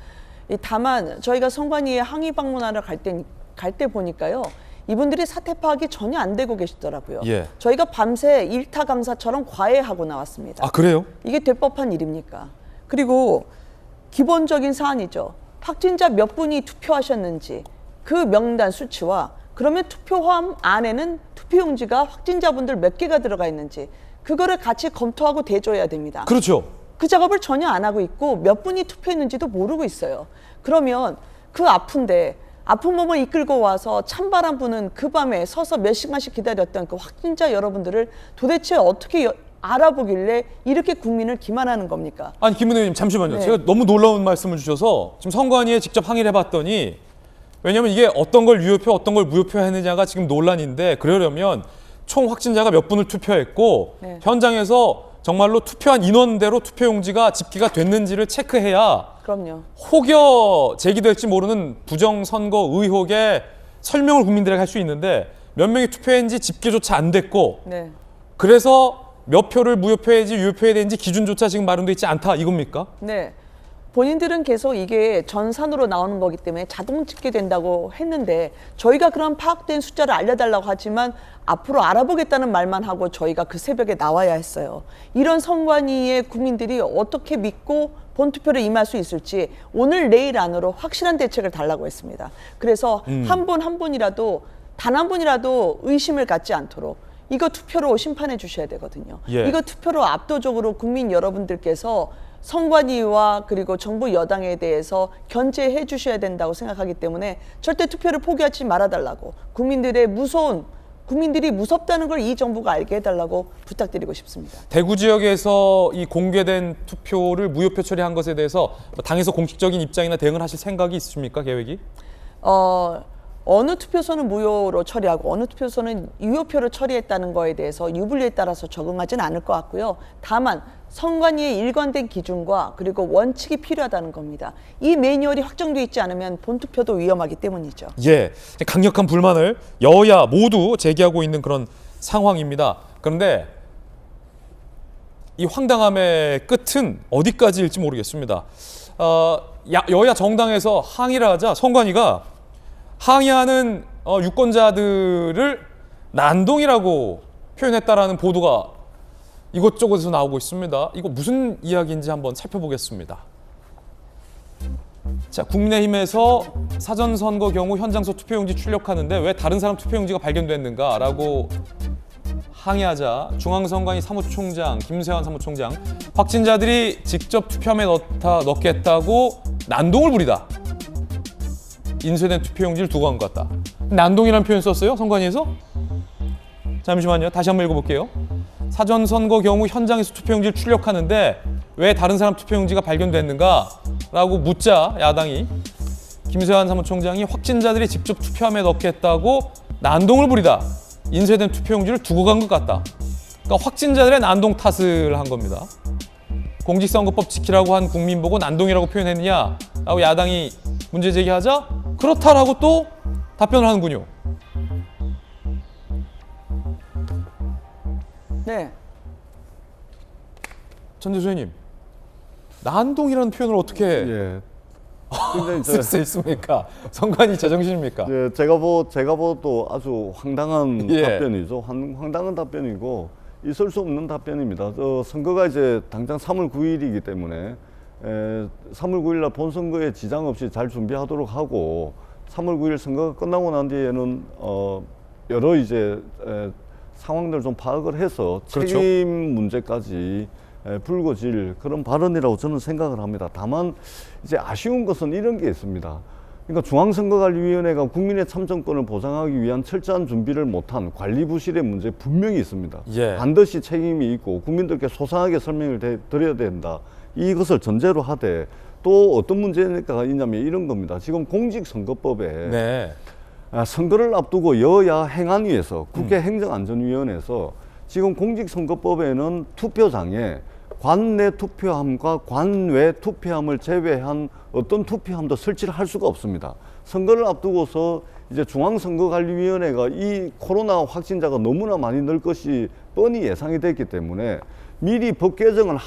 다만 저희가 선관위에 항의 방문하러 갈 때 보니까요. 이분들이 사태 파악이 전혀 안 되고 계시더라고요. 예. 저희가 밤새 일타 강사처럼 과외하고 나왔습니다. 아, 그래요? 이게 될 법한 일입니까? 그리고 기본적인 사안이죠. 확진자 몇 분이 투표하셨는지 그 명단 수치와 그러면 투표함 안에는 투표용지가 확진자분들 몇 개가 들어가 있는지 그거를 같이 검토하고 대줘야 됩니다. 그렇죠. 그 작업을 전혀 안 하고 있고 몇 분이 투표했는지도 모르고 있어요. 그러면 그 아픈 몸을 이끌고 와서 찬바람 부는 그 밤에 서서 몇 시간씩 기다렸던 그 확진자 여러분들을 도대체 어떻게 알아보길래 이렇게 국민을 기만하는 겁니까? 아니 김은혜 의원님 잠시만요. 네. 제가 너무 놀라운 말씀을 주셔서 지금 선관위에 직접 항의를 해봤더니 왜냐하면 이게 어떤 걸 유효표 어떤 걸 무효표 했느냐가 지금 논란인데 그러려면 총 확진자가 몇 분을 투표했고 네. 현장에서 정말로 투표한 인원대로 투표용지가 집계가 됐는지를 체크해야 그럼요. 혹여 제기될지 모르는 부정선거 의혹에 설명을 국민들에게 할 수 있는데 몇 명이 투표했는지 집계조차 안 됐고 네. 그래서 몇 표를 무효표해야지 유효표해야 되는지 기준조차 지금 마련돼 있지 않다 이겁니까? 네. 본인들은 계속 이게 전산으로 나오는 거기 때문에 자동 집계된다고 했는데 저희가 그런 파악된 숫자를 알려달라고 하지만 앞으로 알아보겠다는 말만 하고 저희가 그 새벽에 나와야 했어요. 이런 선관위에 국민들이 어떻게 믿고 본투표를 임할 수 있을지 오늘 내일 안으로 확실한 대책을 달라고 했습니다. 그래서 한 분 한 분이라도 단 한 분이라도 의심을 갖지 않도록 이거 투표로 심판해 주셔야 되거든요. 예. 이거 투표로 압도적으로 국민 여러분들께서 선관위와 그리고 정부 여당에 대해서 견제해 주셔야 된다고 생각하기 때문에 절대 투표를 포기하지 말아달라고 국민들이 무섭다는 걸 이 정부가 알게 해달라고 부탁드리고 싶습니다. 대구 지역에서 이 공개된 투표를 무효표 처리한 것에 대해서 당에서 공식적인 입장이나 대응을 하실 생각이 있으십니까? 계획이? 어느 투표소는 무효로 처리하고 어느 투표소는 유효표로 처리했다는 거에 대해서 유불리에 따라서 적응하지는 않을 것 같고요. 다만 선관위의 일관된 기준과 그리고 원칙이 필요하다는 겁니다. 이 매뉴얼이 확정돼 있지 않으면 본투표도 위험하기 때문이죠. 예, 강력한 불만을 여야 모두 제기하고 있는 그런 상황입니다. 그런데 이 황당함의 끝은 어디까지일지 모르겠습니다. 여야 정당에서 항의를 하자 선관위가 항의하는 유권자들을 난동이라고 표현했다라는 보도가 이곳저곳에서 나오고 있습니다. 이거 무슨 이야기인지 한번 살펴보겠습니다. 자, 국민의힘에서 사전선거 경우 현장소 투표용지 출력하는데 왜 다른 사람 투표용지가 발견됐는가라고 항의하자 중앙선관위 사무총장 김세환 사무총장 확진자들이 직접 투표함에 넣겠다고 난동을 부리다. 인쇄된 투표용지를 두고 간 것 같다. 난동이라는 표현 썼어요? 선관위에서? 잠시만요. 다시 한번 읽어볼게요. 사전선거 경우 현장에서 투표용지를 출력하는데 왜 다른 사람 투표용지가 발견됐는가? 라고 묻자 야당이 김세환 사무총장이 확진자들이 직접 투표함에 넣겠다고 난동을 부리다. 인쇄된 투표용지를 두고 간 것 같다. 그러니까 확진자들의 난동 탓을 한 겁니다. 공직선거법 지키라고 한 국민 보고 난동이라고 표현했느냐? 라고 야당이 문제 제기하자 그렇다라고 또 답변을 하는군요. 네. 전 대표님, 난동이라는 표현을 어떻게 예. 근데 쓸 수 있습니까? 선관위 제정신입니까? 예, 제가 봐도 아주 황당한 예. 답변이죠. 황당한 답변이고 있을 수 없는 답변입니다. 선거가 이제 당장 3월 9일이기 때문에 3월 9일 날 본선거에 지장 없이 잘 준비하도록 하고 3월 9일 선거가 끝나고 난 뒤에는 여러 이제 상황들을 좀 파악을 해서 그렇죠. 책임 문제까지 불거질 그런 발언이라고 저는 생각을 합니다. 다만 이제 아쉬운 것은 이런 게 있습니다. 그러니까 중앙선거관리위원회가 국민의 참정권을 보장하기 위한 철저한 준비를 못한 관리 부실의 문제 분명히 있습니다. 예. 반드시 책임이 있고 국민들께 소상하게 설명을 드려야 된다. 이것을 전제로 하되 또 어떤 문제가 있냐면 이런 겁니다. 지금 공직선거법에 네. 선거를 앞두고 여야 행안위에서 국회 행정안전위원회에서 지금 공직선거법에는 투표장에 관내 투표함과 관외 투표함을 제외한 어떤 투표함도 설치를 할 수가 없습니다. 선거를 앞두고서 이제 중앙선거관리위원회가 이 코로나 확진자가 너무나 많이 늘 것이 뻔히 예상이 됐기 때문에 미리 법 개정을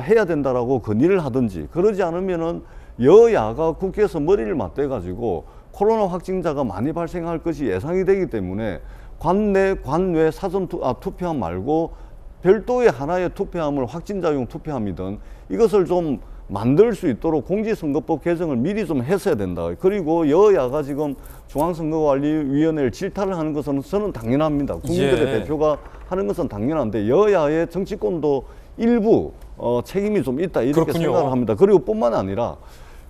해야 된다라고 건의를 하든지 그러지 않으면은 여야가 국회에서 머리를 맞대가지고 코로나 확진자가 많이 발생할 것이 예상이 되기 때문에 관내, 관외 투표함 말고 별도의 하나의 투표함을 확진자용 투표함이든 이것을 좀 만들 수 있도록 공직선거법 개정을 미리 좀 했어야 된다. 그리고 여야가 지금 중앙선거관리위원회를 질타를 하는 것은 저는 당연합니다. 국민들의 예. 대표가 하는 것은 당연한데 여야의 정치권도 일부 책임이 좀 있다 이렇게 그렇군요. 생각을 합니다. 그리고 뿐만 아니라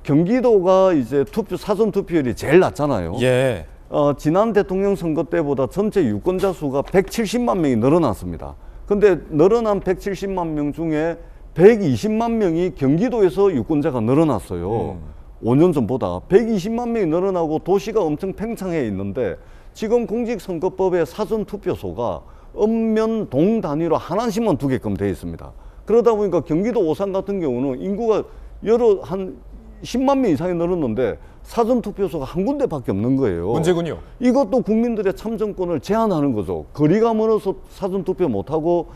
경기도가 이제 사전 투표율이 제일 낮잖아요. 예. 지난 대통령 선거 때보다 전체 유권자 수가 170만 명이 늘어났습니다. 근데 늘어난 170만 명 중에 120만 명이 경기도에서 유권자가 늘어났어요. 5년 전보다 120만 명이 늘어나고 도시가 엄청 팽창해 있는데 지금 공직선거법의 사전투표소가 읍면 동 단위로 하나씩만 두게끔 되어 있습니다. 그러다 보니까 경기도 오산 같은 경우는 인구가 한 10만 명 이상이 늘었는데 사전투표소가 한 군데밖에 없는 거예요. 문제군요. 이것도 국민들의 참정권을 제한하는 거죠. 거리가 멀어서 사전투표 못하고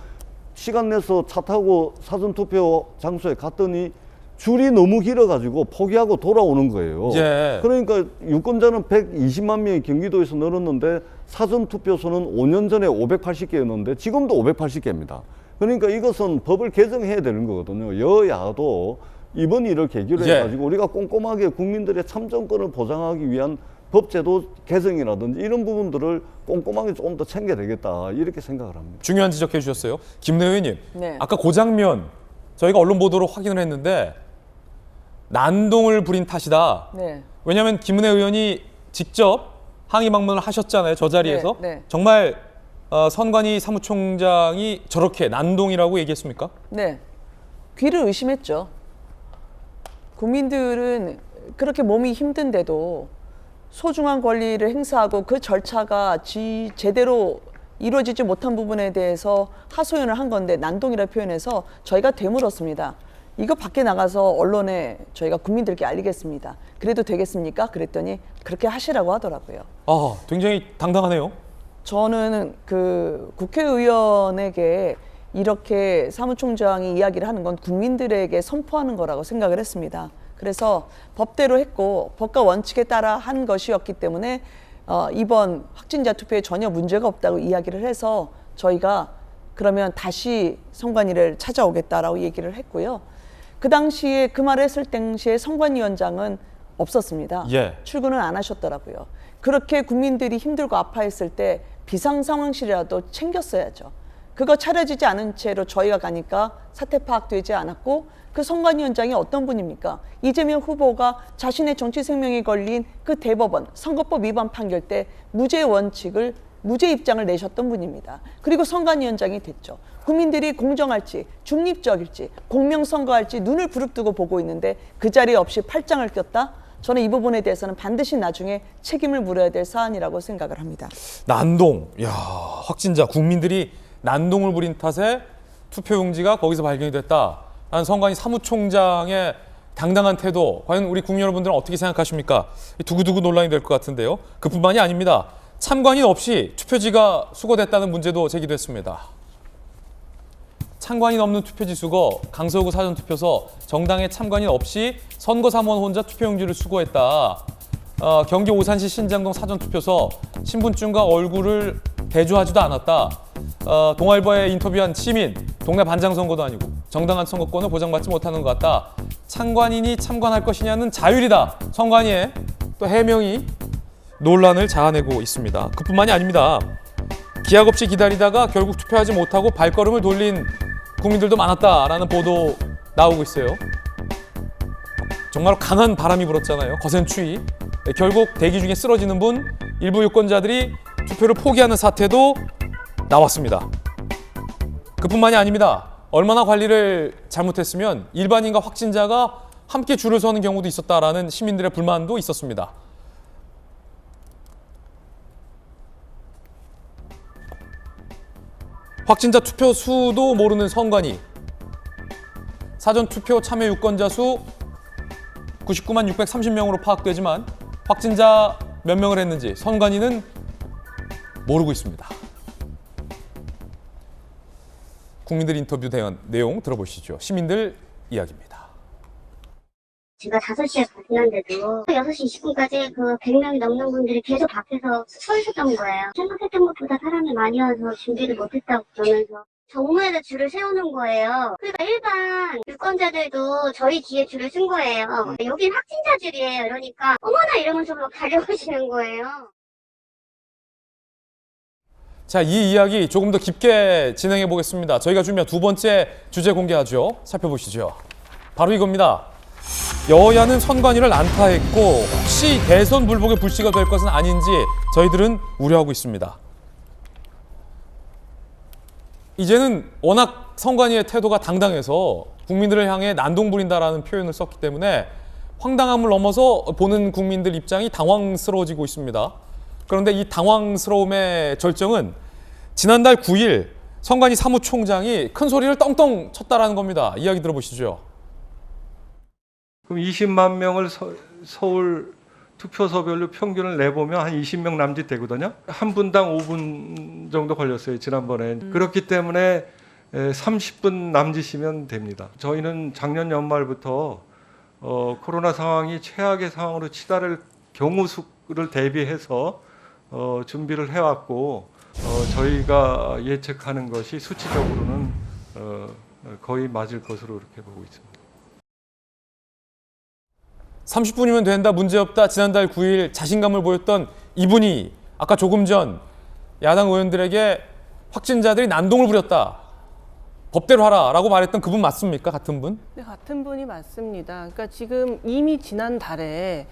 시간 내서 차 타고 사전투표 장소에 갔더니 줄이 너무 길어가지고 포기하고 돌아오는 거예요. 예. 그러니까 유권자는 120만 명이 경기도에서 늘었는데 사전투표소는 5년 전에 580개였는데 지금도 580개입니다. 그러니까 이것은 법을 개정해야 되는 거거든요. 여야도 이번 일을 계기로 예. 해가지고 우리가 꼼꼼하게 국민들의 참정권을 보장하기 위한 법제도 개정이라든지 이런 부분들을 꼼꼼하게 조금 더 챙겨야 되겠다 이렇게 생각을 합니다. 중요한 지적해 주셨어요. 김내 의원님, 네. 아까 그 장면 저희가 언론 보도로 확인을 했는데 난동을 부린 탓이다. 네. 왜냐하면 김은혜 의원이 직접 항의 방문을 하셨잖아요. 저 자리에서. 네, 네. 정말 선관위 사무총장이 저렇게 난동이라고 얘기했습니까? 네. 귀를 의심했죠. 국민들은 그렇게 몸이 힘든데도 소중한 권리를 행사하고 그 절차가 제대로 이루어지지 못한 부분에 대해서 하소연을 한 건데 난동이라 표현해서 저희가 되물었습니다. 이거 밖에 나가서 언론에 저희가 국민들께 알리겠습니다. 그래도 되겠습니까? 그랬더니 그렇게 하시라고 하더라고요. 아, 굉장히 당당하네요. 저는 그 국회의원에게 이렇게 사무총장이 이야기를 하는 건 국민들에게 선포하는 거라고 생각을 했습니다. 그래서 법대로 했고 법과 원칙에 따라 한 것이었기 때문에 이번 확진자 투표에 전혀 문제가 없다고 이야기를 해서 저희가 그러면 다시 선관위를 찾아오겠다라고 얘기를 했고요. 그 당시에 그 말을 했을 당시에 선관위원장은 없었습니다. 예. 출근을 안 하셨더라고요. 그렇게 국민들이 힘들고 아파했을 때 비상상황실이라도 챙겼어야죠. 그거 차려지지 않은 채로 저희가 가니까 사태 파악되지 않았고 그 선관위원장이 어떤 분입니까? 이재명 후보가 자신의 정치 생명이 걸린 그 대법원 선거법 위반 판결 때 무죄 원칙을 무죄 입장을 내셨던 분입니다. 그리고 선관위원장이 됐죠. 국민들이 공정할지 중립적일지 공명선거할지 눈을 부릅뜨고 보고 있는데 그 자리에 없이 팔짱을 꼈다? 저는 이 부분에 대해서는 반드시 나중에 책임을 물어야 될 사안이라고 생각을 합니다. 난동. 야, 확진자 국민들이 난동을 부린 탓에 투표용지가 거기서 발견이 됐다. 난 선관위 사무총장의 당당한 태도, 과연 우리 국민 여러분들은 어떻게 생각하십니까? 두고두고 논란이 될 것 같은데요. 그뿐만이 아닙니다. 참관인 없이 투표지가 수거됐다는 문제도 제기됐습니다. 참관인 없는 투표지 수거, 강서구 사전투표소 정당의 참관인 없이 선거사무원 혼자 투표용지를 수거했다. 경기 오산시 신장동 사전투표소 신분증과 얼굴을 대조하지도 않았다. 동아일보에 인터뷰한 시민, 동네 반장선거도 아니고 정당한 선거권을 보장받지 못하는 것 같다. 참관인이 참관할 것이냐는 자율이다. 선관위의 또 해명이 논란을 자아내고 있습니다. 그뿐만이 아닙니다. 기약 없이 기다리다가 결국 투표하지 못하고 발걸음을 돌린 국민들도 많았다라는 보도 나오고 있어요. 정말 강한 바람이 불었잖아요. 거센 추위. 결국 대기 중에 쓰러지는 분, 일부 유권자들이 투표를 포기하는 사태도 나왔습니다. 그뿐만이 아닙니다. 얼마나 관리를 잘못했으면 일반인과 확진자가 함께 줄을 서는 경우도 있었다라는 시민들의 불만도 있었습니다. 확진자 투표 수도 모르는 선관위. 사전투표 참여 유권자 수 99만 630명으로 파악되지만 확진자 몇 명을 했는지 선관위는 모르고 있습니다. 국민들 인터뷰 대한 내용 들어보시죠. 시민들 이야기입니다. 제가 5시에 발표한데도 6시 20분까지 그 100명이 넘는 분들이 계속 밖에서 서 있었던 거예요. 생각했던 것보다 사람이 많이 와서 준비를 못했다고 그러면서 정무에다 줄을 세우는 거예요. 그러니까 일반 유권자들도 저희 뒤에 줄을 쓴 거예요. 여긴 확진자 줄이에요. 이러니까 어머나 이러면서 막 달려오시는 거예요. 자, 이 이야기 조금 더 깊게 진행해 보겠습니다. 저희가 준비한 두 번째 주제 공개하죠. 살펴보시죠. 바로 이겁니다. 여야는 선관위를 난타했고 혹시 대선 불복의 불씨가 될 것은 아닌지 저희들은 우려하고 있습니다. 이제는 워낙 선관위의 태도가 당당해서 국민들을 향해 난동 부린다라는 표현을 썼기 때문에 황당함을 넘어서 보는 국민들 입장이 당황스러워지고 있습니다. 그런데 이 당황스러움의 절정은 지난달 9일 선관위 사무총장이 큰 소리를 떵떵 쳤다라는 겁니다. 이야기 들어보시죠. 그럼 20만 명을 서울 투표소별로 평균을 내보면 한 20명 남짓 되거든요. 한 분당 5분 정도 걸렸어요, 지난번에. 그렇기 때문에 30분 남짓이면 됩니다. 저희는 작년 연말부터 코로나 상황이 최악의 상황으로 치달을 경우 수를 대비해서 준비를 해왔고 저희가 예측하는 것이 수치적으로는 거의 맞을 것으로 이렇게 보고 있습니다. 30분이면 된다, 문제없다. 지난달 9일 자신감을 보였던 이분이 아까 조금 전 야당 의원들에게 확진자들이 난동을 부렸다. 법대로 하라라고 말했던 그분 맞습니까? 같은 분? 네, 같은 분이 맞습니다. 그러니까 지금 이미 지난달에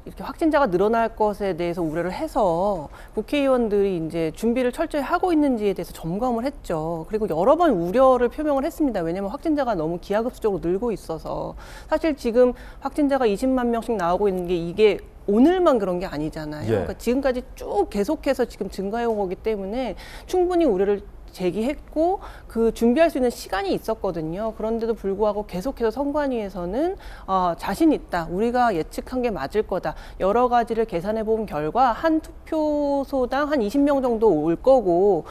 이렇게 확진자가 늘어날 것에 대해서 우려를 해서 국회의원들이 이제 준비를 철저히 하고 있는지에 대해서 점검을 했죠. 그리고 여러 번 우려를 표명을 했습니다. 왜냐하면 확진자가 너무 기하급수적으로 늘고 있어서 사실 지금 확진자가 20만 명씩 나오고 있는 게 이게 오늘만 그런 게 아니잖아요. 예. 그러니까 지금까지 쭉 계속해서 지금 증가해 온 거기 때문에 충분히 우려를 제기했고 그 준비할 수 있는 시간이 있었거든요. 그런데도 불구하고 계속해서 선관위에서는 자신 있다. 우리가 예측한 게 맞을 거다. 여러 가지를 계산해 본 결과 한 투표소당 한 20명 정도 올 거고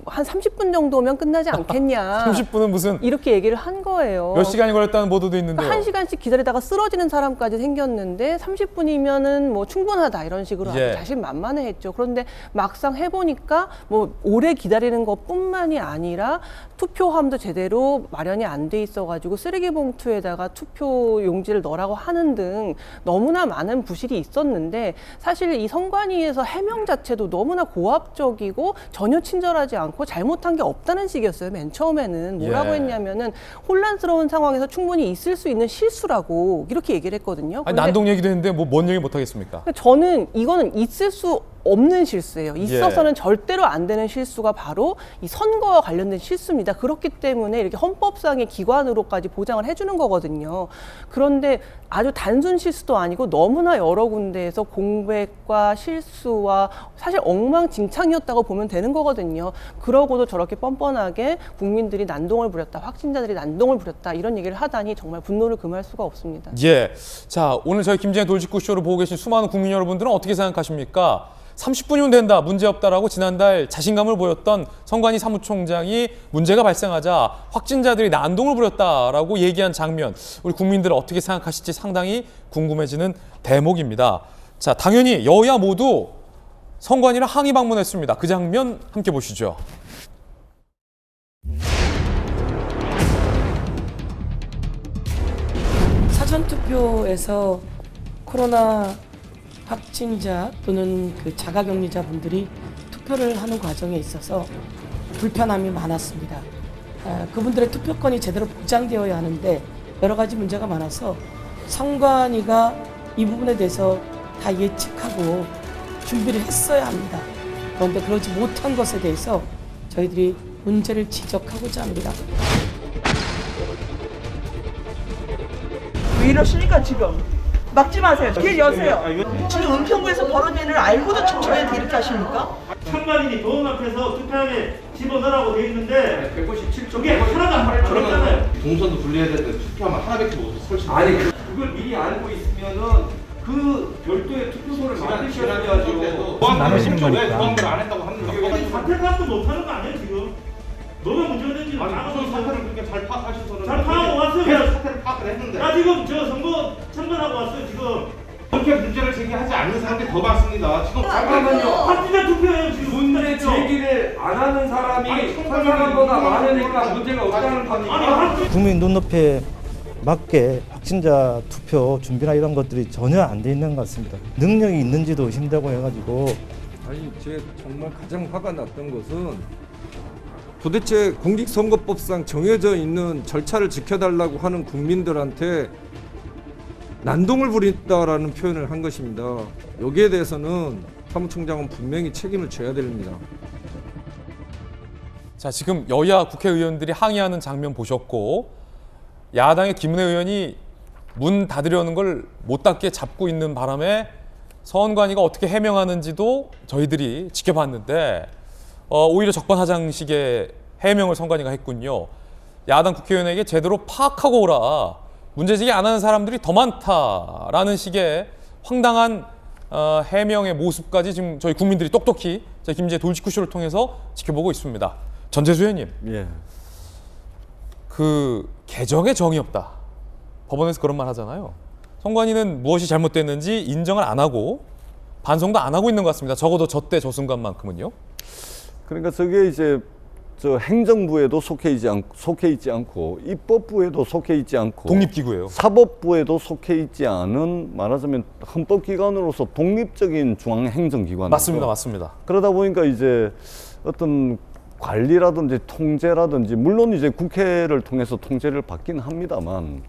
한 30분 정도면 끝나지 않겠냐. 30분은 무슨 이렇게 얘기를 한 거예요. 몇 시간이 걸렸다는 보도도 있는데요. 1시간씩 기다리다가 쓰러지는 사람까지 생겼는데 30분이면은 뭐 충분하다 이런 식으로 아주 예. 자신만만해했죠. 그런데 막상 해보니까 뭐 오래 기다리는 것뿐만이 아니라 투표함도 제대로 마련이 안 돼 있어가지고 쓰레기 봉투에다가 투표 용지를 넣으라고 하는 등 너무나 많은 부실이 있었는데 사실 이 선관위에서 해명 자체도 너무나 고압적이고 전혀 친절하지 않고 잘못한 게 없다는 식이었어요. 맨 처음에는 뭐라고 예. 했냐면은 혼란스러운 상황에서 충분히 있을 수 있는 실수라고 이렇게 얘기를 했거든요. 아니, 그런데 난동 얘기도 했는데 뭐 뭔 얘기 못 하겠습니까? 저는 이거는 있을 수 없는 실수예요. 있어서는 예. 절대로 안 되는 실수가 바로 이 선거와 관련된 실수입니다. 그렇기 때문에 이렇게 헌법상의 기관으로까지 보장을 해주는 거거든요. 그런데 아주 단순 실수도 아니고 너무나 여러 군데에서 공백과 실수와 사실 엉망진창이었다고 보면 되는 거거든요. 그러고도 저렇게 뻔뻔하게 국민들이 난동을 부렸다, 확진자들이 난동을 부렸다 이런 얘기를 하다니 정말 분노를 금할 수가 없습니다. 예. 자, 오늘 저희 김진애 돌직구쇼를 보고 계신 수많은 국민 여러분들은 어떻게 생각하십니까? 30분이면 된다, 문제없다라고 지난달 자신감을 보였던 선관위 사무총장이 문제가 발생하자 확진자들이 난동을 부렸다라고 얘기한 장면, 우리 국민들은 어떻게 생각하실지 상당히 궁금해지는 대목입니다. 자, 당연히 여야 모두 선관위를 항의 방문했습니다. 그 장면 함께 보시죠. 사전투표에서 코로나 확진자 또는 그 자가격리자분들이 투표를 하는 과정에 있어서 불편함이 많았습니다. 그분들의 투표권이 제대로 보장되어야 하는데 여러 가지 문제가 많아서 선관위가 이 부분에 대해서 다 예측하고 준비를 했어야 합니다. 그런데 그러지 못한 것에 대해서 저희들이 문제를 지적하고자 합니다. 왜 이러십니까 지금? 막지 마세요. 길 여세요. 지금 은평구에서 벌어진 일을 알고도 저희한테 이렇게 하십니까? 참관인이 보험 앞에서 투표함에 집어넣으라고 돼 있는데 157조 그게 하나도 안 들어있잖아요. 동선도 분리해야 되는데 투표함을 하나밖에 못 설치. 아니 그걸 미리 알고 있으면은 그 별도의 투표소를 만드셔야죠. 나누시는 거니까. 보험을 안 했다고 합니다. 사퇴 파악도 못하는 거 아니에요 지금? 뭐가 문제가 된지 아니 무슨 사태를 그렇게 잘 파악하셔서는 잘 파악하고 왔어요. 그래서 사태를 파악을 했는데 나 지금 저 선거 참관하고 왔어요 지금. 그렇게 문제를 제기하지 않는 사람들이 더 많습니다. 지금 잠깐만요. 확진자 투표예요 지금. 문제 제기를 안 하는 사람이 한 사람보다 많으니까 문제가 없다는 거니까. 국민 눈높이에 맞게 확진자 투표 준비나 이런 것들이 전혀 안 돼 있는 것 같습니다. 능력이 있는지도 의심되고 해가지고. 아니, 제가 정말 가장 화가 났던 것은 도대체 공직선거법상 정해져 있는 절차를 지켜달라고 하는 국민들한테 난동을 부린다라는 표현을 한 것입니다. 여기에 대해서는 사무총장은 분명히 책임을 져야 됩니다. 자, 지금 여야 국회의원들이 항의하는 장면 보셨고, 야당의 김은혜 의원이 문 닫으려는 걸 못 닫게 잡고 있는 바람에 선관위가 어떻게 해명하는지도 저희들이 지켜봤는데 오히려 적반하장식의 해명을 선관위가 했군요. 야당 국회의원에게 제대로 파악하고 오라, 문제제기 안 하는 사람들이 더 많다라는 식의 황당한 해명의 모습까지 지금 저희 국민들이 똑똑히 저희 김진애 돌직구쇼를 통해서 지켜보고 있습니다. 전재수 의원님, 예. 그 개정에 정이 없다, 법원에서 그런 말 하잖아요. 선관위는 무엇이 잘못됐는지 인정을 안 하고 반성도 안 하고 있는 것 같습니다. 적어도 저 때 저 순간만큼은요. 그러니까 저게 이제 저 행정부에도 속해 있지 않고 입법부에도 속해 있지 않고 독립기구예요. 사법부에도 속해 있지 않은, 말하자면 헌법기관으로서 독립적인 중앙행정기관. 맞습니다, 맞습니다. 그러다 보니까 이제 어떤 관리라든지 통제라든지, 물론 이제 국회를 통해서 통제를 받긴 합니다만,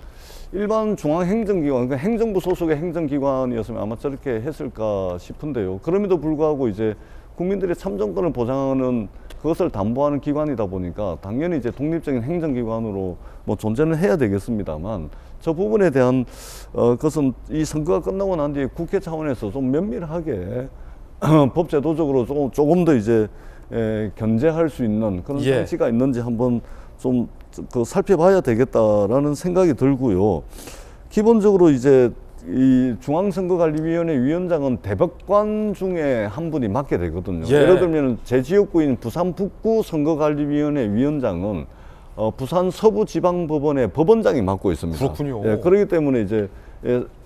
일반 중앙행정기관, 그러니까 행정부 소속의 행정기관이었으면 아마 저렇게 했을까 싶은데요. 그럼에도 불구하고 이제 국민들의 참정권을 보장하는, 그것을 담보하는 기관이다 보니까 당연히 이제 독립적인 행정기관으로 뭐 존재는 해야 되겠습니다만, 저 부분에 대한 것은 이 선거가 끝나고 난 뒤에 국회 차원에서 좀 면밀하게 법제도적으로 조금 더 이제 견제할 수 있는 그런 예. 장치가 있는지 한번 좀 살펴봐야 되겠다라는 생각이 들고요. 기본적으로 이제 이 중앙선거관리위원회 위원장은 대법관 중에 한 분이 맡게 되거든요. 예. 예를 들면 제 지역구인 부산 북구 선거관리위원회 위원장은 부산 서부지방법원의 법원장이 맡고 있습니다. 그렇군요. 예, 그렇기 때문에 이제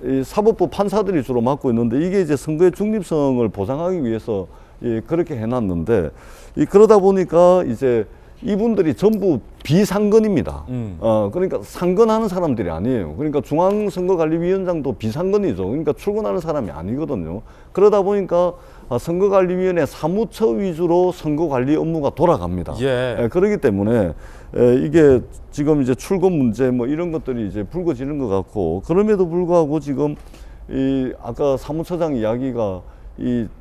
이 사법부 판사들이 주로 맡고 있는데 이게 이제 선거의 중립성을 보장하기 위해서 그렇게 해놨는데 그러다 보니까 이제 이분들이 전부 비상근입니다. 그러니까 상근하는 사람들이 아니에요. 그러니까 중앙선거관리위원장도 비상근이죠. 그러니까 출근하는 사람이 아니거든요. 그러다 보니까 선거관리위원회 사무처 위주로 선거관리 업무가 돌아갑니다. 예. 그렇기 때문에 이게 지금 이제 출근 문제 뭐 이런 것들이 이제 불거지는 것 같고, 그럼에도 불구하고 지금 아까 사무처장 이야기가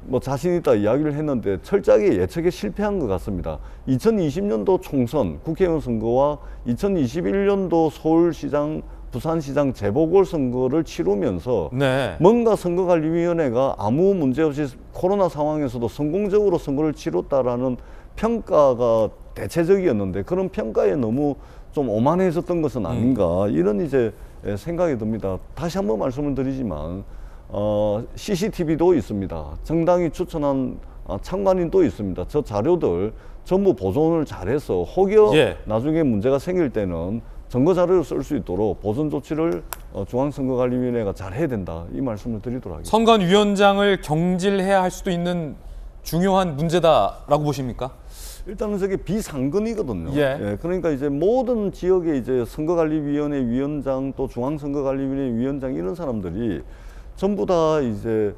뭐 자신 있다 이야기를 했는데 철저하게 예측에 실패한 것 같습니다. 2020년도 총선 국회의원 선거와 2021년도 서울시장, 부산시장 재보궐선거를 치르면서 네. 뭔가 선거관리위원회가 아무 문제 없이 코로나 상황에서도 성공적으로 선거를 치렀다라는 평가가 대체적이었는데 그런 평가에 너무 좀 오만해졌던 것은 아닌가 이런 이제 생각이 듭니다. 다시 한번 말씀을 드리지만 CCTV도 있습니다. 정당이 추천한 참관인도 있습니다. 저 자료들 전부 보존을 잘해서 혹여 예. 나중에 문제가 생길 때는 증거 자료를 쓸 수 있도록 보존 조치를 중앙선거관리위원회가 잘 해야 된다 이 말씀을 드리도록 하겠습니다. 선관위원장을 경질해야 할 수도 있는 중요한 문제다라고 보십니까? 일단은 저게 비상근이거든요. 예. 그러니까 이제 모든 지역의 이제 선거관리위원회 위원장 또 중앙선거관리위원회 위원장 이런 사람들이 전부 다 이제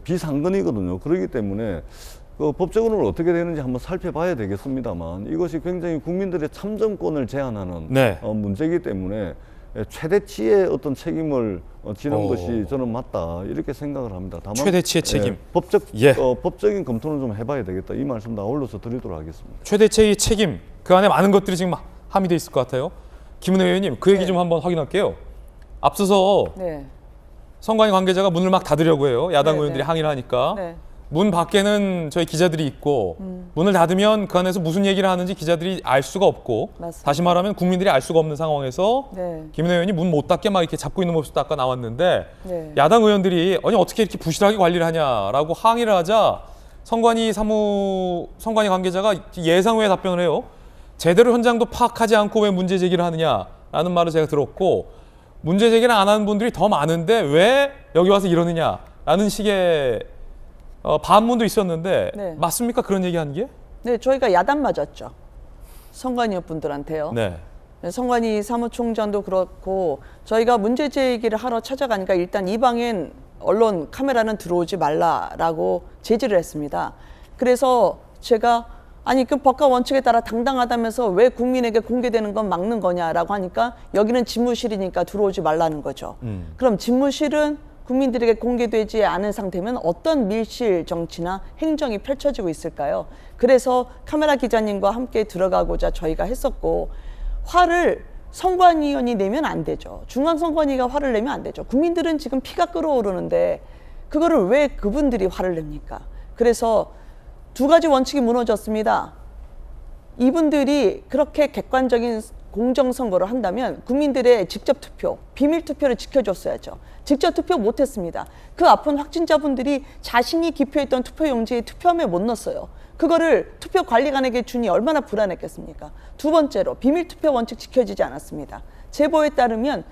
비상근이거든요. 그렇기 때문에 법적으로는 어떻게 되는지 한번 살펴봐야 되겠습니다만 이것이 굉장히 국민들의 참정권을 제한하는 네. 문제이기 때문에 최대치의 어떤 책임을 지는 것이 저는 맞다 이렇게 생각을 합니다. 다만 최대치의 책임. 법적인 검토는 좀 해봐야 되겠다 이 말씀 다 올려서 드리도록 하겠습니다. 최대치의 책임, 그 안에 많은 것들이 지금 함의돼 있을 것 같아요. 김은혜 의원님, 그 얘기 좀 한번 확인할게요. 앞서서 선관위 관계자가 문을 막 닫으려고 해요. 야당 의원들이 항의를 하니까. 문 밖에는 저희 기자들이 있고 문을 닫으면 그 안에서 무슨 얘기를 하는지 기자들이 알 수가 없고 맞습니다. 다시 말하면 국민들이 알 수가 없는 상황에서 네. 김은혜 의원이 문 못 닫게 막 이렇게 잡고 있는 모습도 아까 나왔는데 네. 야당 의원들이 아니 어떻게 이렇게 부실하게 관리를 하냐라고 항의를 하자 선관위 관계자가 예상 외의 답변을 해요. 제대로 현장도 파악하지 않고 왜 문제 제기를 하느냐라는 말을 제가 들었고 문제 제기를 안 하는 분들이 더 많은데 왜 여기 와서 이러느냐라는 식의 반문도 있었는데 네. 맞습니까? 그런 얘기하는 게? 네, 저희가 야단 맞았죠. 선관위 분들한테요. 네. 선관위 사무총장도 그렇고 저희가 문제 제기를 하러 찾아가니까 일단 이 방엔 언론 카메라는 들어오지 말라라고 제지를 했습니다. 그래서 제가 아니 그 법과 원칙에 따라 당당하다면서 왜 국민에게 공개되는 건 막는 거냐라고 하니까 여기는 집무실이니까 들어오지 말라는 거죠. 그럼 집무실은 국민들에게 공개되지 않은 상태면 어떤 밀실 정치나 행정이 펼쳐지고 있을까요? 그래서 카메라 기자님과 함께 들어가고자 저희가 했었고 화를 선관위원이 내면 안 되죠. 중앙선관위가 화를 내면 안 되죠. 국민들은 지금 피가 끓어오르는데 그거를 왜 그분들이 화를 냅니까? 그래서 두 가지 원칙이 무너졌습니다. 이분들이 그렇게 객관적인 공정선거를 한다면 국민들의 직접 투표, 비밀 투표를 지켜줬어야죠. 직접 투표 못했습니다. 그 아픈 확진자분들이 자신이 기표했던 투표용지에 투표함에 못 넣었어요. 그거를 투표관리관에게 주니 얼마나 불안했겠습니까? 두 번째로 비밀 투표 원칙 지켜지지 않았습니다. 제보에 따르면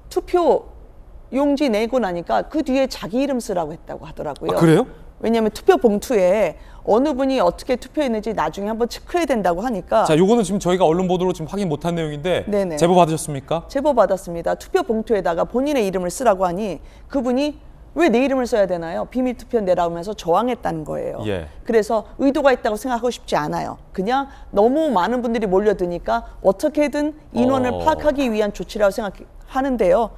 투표용지 내고 나니까 그 뒤에 자기 이름 쓰라고 했다고 하더라고요. 아, 그래요? 왜냐하면 투표 봉투에 어느 분이 어떻게 투표했는지 나중에 한번 체크해야 된다고 하니까. 자, 요거는 지금 저희가 언론 보도로 지금 확인 못한 내용인데 네네. 제보 받으셨습니까? 제보 받았습니다. 투표 봉투에다가 본인의 이름을 쓰라고 하니 그분이 왜 내 이름을 써야 되나요? 비밀 투표 내라고 하면서 저항했다는 거예요. 예. 그래서 의도가 있다고 생각하고 싶지 않아요. 그냥 너무 많은 분들이 몰려드니까 어떻게든 인원을 파악하기 위한 조치라고 생각하는데요.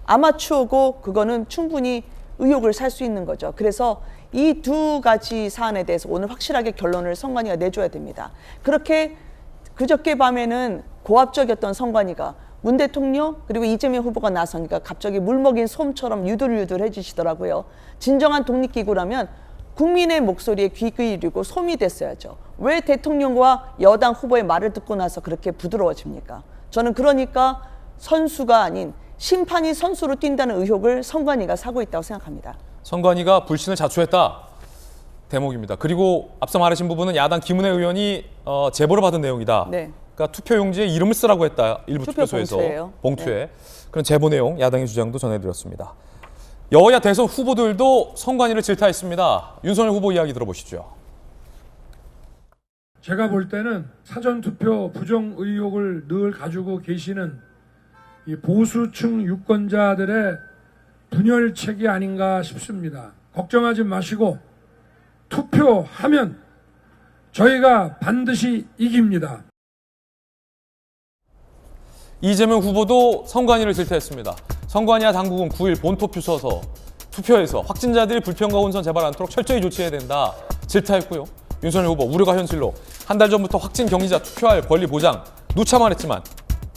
아마추어고 그거는 충분히 의혹을 살 수 있는 거죠. 그래서 이 두 가지 사안에 대해서 오늘 확실하게 결론을 선관위가 내줘야 됩니다. 그렇게 그저께 밤에는 고압적이었던 선관위가 문 대통령 그리고 이재명 후보가 나서니까 갑자기 물먹인 솜처럼 유들유들해지시더라고요. 진정한 독립기구라면 국민의 목소리에 귀 기울이고 솜이 됐어야죠. 왜 대통령과 여당 후보의 말을 듣고 나서 그렇게 부드러워집니까? 저는 그러니까 선수가 아닌 심판이 선수로 뛴다는 의혹을 선관위가 사고 있다고 생각합니다. 선관위가 불신을 자초했다. 대목입니다. 그리고 앞서 말하신 부분은 야당 김은혜 의원이 제보를 받은 내용이다. 네. 그러니까 투표용지에 이름을 쓰라고 했다. 일부 투표소에서 봉투에. 네. 그런 제보 내용 야당의 주장도 전해드렸습니다. 여야 대선 후보들도 선관위를 질타했습니다. 윤석열 후보 이야기 들어보시죠. 제가 볼 때는 사전투표 부정 의혹을 늘 가지고 계시는 이 보수층 유권자들의 분열책이 아닌가 싶습니다. 걱정하지 마시고 투표하면 저희가 반드시 이깁니다. 이재명 후보도 선관위를 질타했습니다. 선관위와 당국은 9일 본투표에서 확진자들이 불평과 혼선 재발 않도록 철저히 조치해야 된다. 질타했고요. 윤석열 후보 우려가 현실로 한 달 전부터 확진 격리자 투표할 권리 보장 누차만 했지만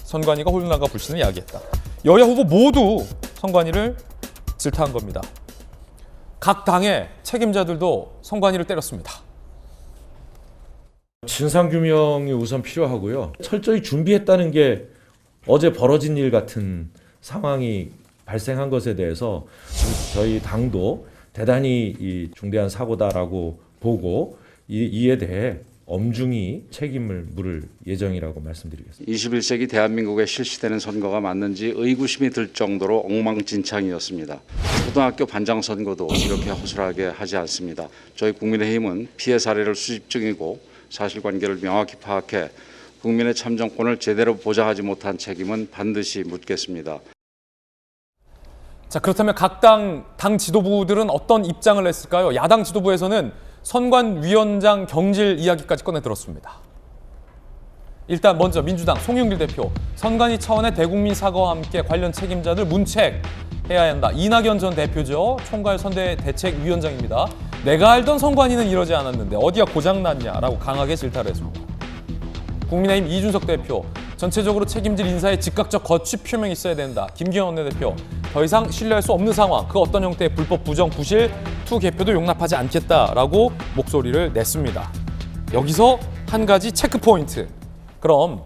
선관위가 혼란과 불신을 야기했다. 여야 후보 모두 선관위를 질타한 겁니다. 각 당의 책임자들도 선관위를 때렸습니다. 진상규명이 우선 필요하고요. 철저히 준비했다는 게 어제 벌어진 일 같은 상황이 발생한 것에 대해서 저희 당도 대단히 이 중대한 사고다라고 보고 이에 대해 엄중히 책임을 물을 예정이라고 말씀드리겠습니다. 21세기 대한민국에 실시되는 선거가 맞는지 의구심이 들 정도로 엉망진창이었습니다. 초등학교 반장 선거도 이렇게 허술하게 하지 않습니다. 저희 국민의힘은 피해 사례를 수집 중이고 사실관계를 명확히 파악해 국민의 참정권을 제대로 보장하지 못한 책임은 반드시 묻겠습니다. 자, 그렇다면 각 당 지도부들은 어떤 입장을 냈을까요? 야당 지도부에서는 선관위원장 경질 이야기까지 꺼내 들었습니다. 일단 먼저 민주당 송영길 대표, 선관위 차원의 대국민 사과와 함께 관련 책임자들 문책해야 한다. 이낙연 전 대표죠. 총괄 선대대책위원장입니다. 내가 알던 선관위는 이러지 않았는데 어디가 고장났냐라고 강하게 질타를 했습니다. 국민의힘 이준석 대표, 전체적으로 책임질 인사에 즉각적 거취 표명이 있어야 된다. 김기현 원내대표, 더 이상 신뢰할 수 없는 상황, 그 어떤 형태의 불법 부정, 부실, 투 개표도 용납하지 않겠다라고 목소리를 냈습니다. 여기서 한 가지 체크 포인트. 그럼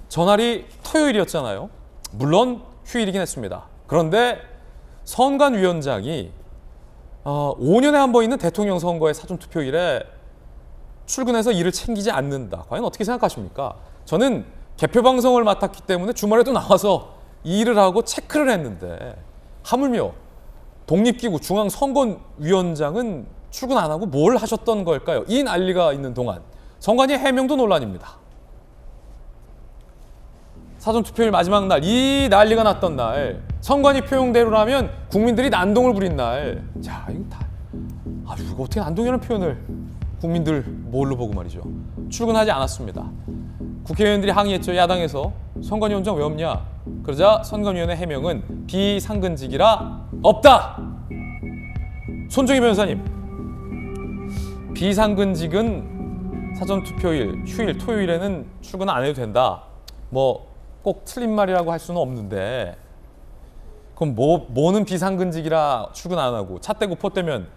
전날이 토요일이었잖아요. 물론 휴일이긴 했습니다. 그런데 선관위원장이 5년에 한 번 있는 대통령 선거의 사전투표일에 출근해서 일을 챙기지 않는다. 과연 어떻게 생각하십니까? 저는 개표 방송을 맡았기 때문에 주말에도 나와서 이 일을 하고 체크를 했는데 하물며 독립기구 중앙선거위원장은 출근 안 하고 뭘 하셨던 걸까요? 이 난리가 있는 동안 선관위 해명도 논란입니다. 사전투표일 마지막 날, 이 난리가 났던 날, 선관위 표현대로라면 국민들이 난동을 부린 날. 자, 이거 다 이거 어떻게 난동이라는 표현을 국민들 뭘로 보고 말이죠. 출근하지 않았습니다. 국회의원들이 항의했죠. 야당에서 선관위원장 왜 없냐. 그러자 선관위원회 해명은 비상근직이라 없다. 손정희 변호사님, 비상근직은 사전투표일, 휴일, 토요일에는 출근 안 해도 된다. 뭐 꼭 틀린 말이라고 할 수는 없는데 그럼 뭐는 비상근직이라 출근 안 하고 차 떼고 포 떼면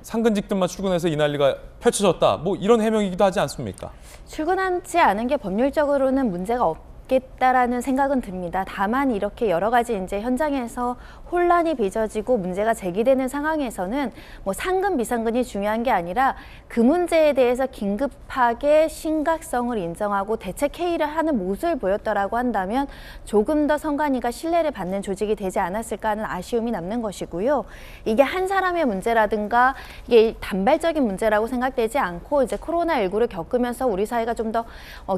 상근직들만 출근해서 이 난리가 펼쳐졌다. 뭐 이런 해명이기도 하지 않습니까? 출근하지 않은 게 법률적으로는 문제가 없겠다라는 생각은 듭니다. 다만 이렇게 여러 가지 이제 현장에서 혼란이 빚어지고 문제가 제기되는 상황에서는 뭐 상근 비상근이 중요한 게 아니라 그 문제에 대해서 긴급하게 심각성을 인정하고 대책 회의를 하는 모습을 보였더라고 한다면 조금 더 선관위가 신뢰를 받는 조직이 되지 않았을까 하는 아쉬움이 남는 것이고요. 이게 한 사람의 문제라든가 이게 단발적인 문제라고 생각되지 않고 이제 코로나19를 겪으면서 우리 사회가 좀 더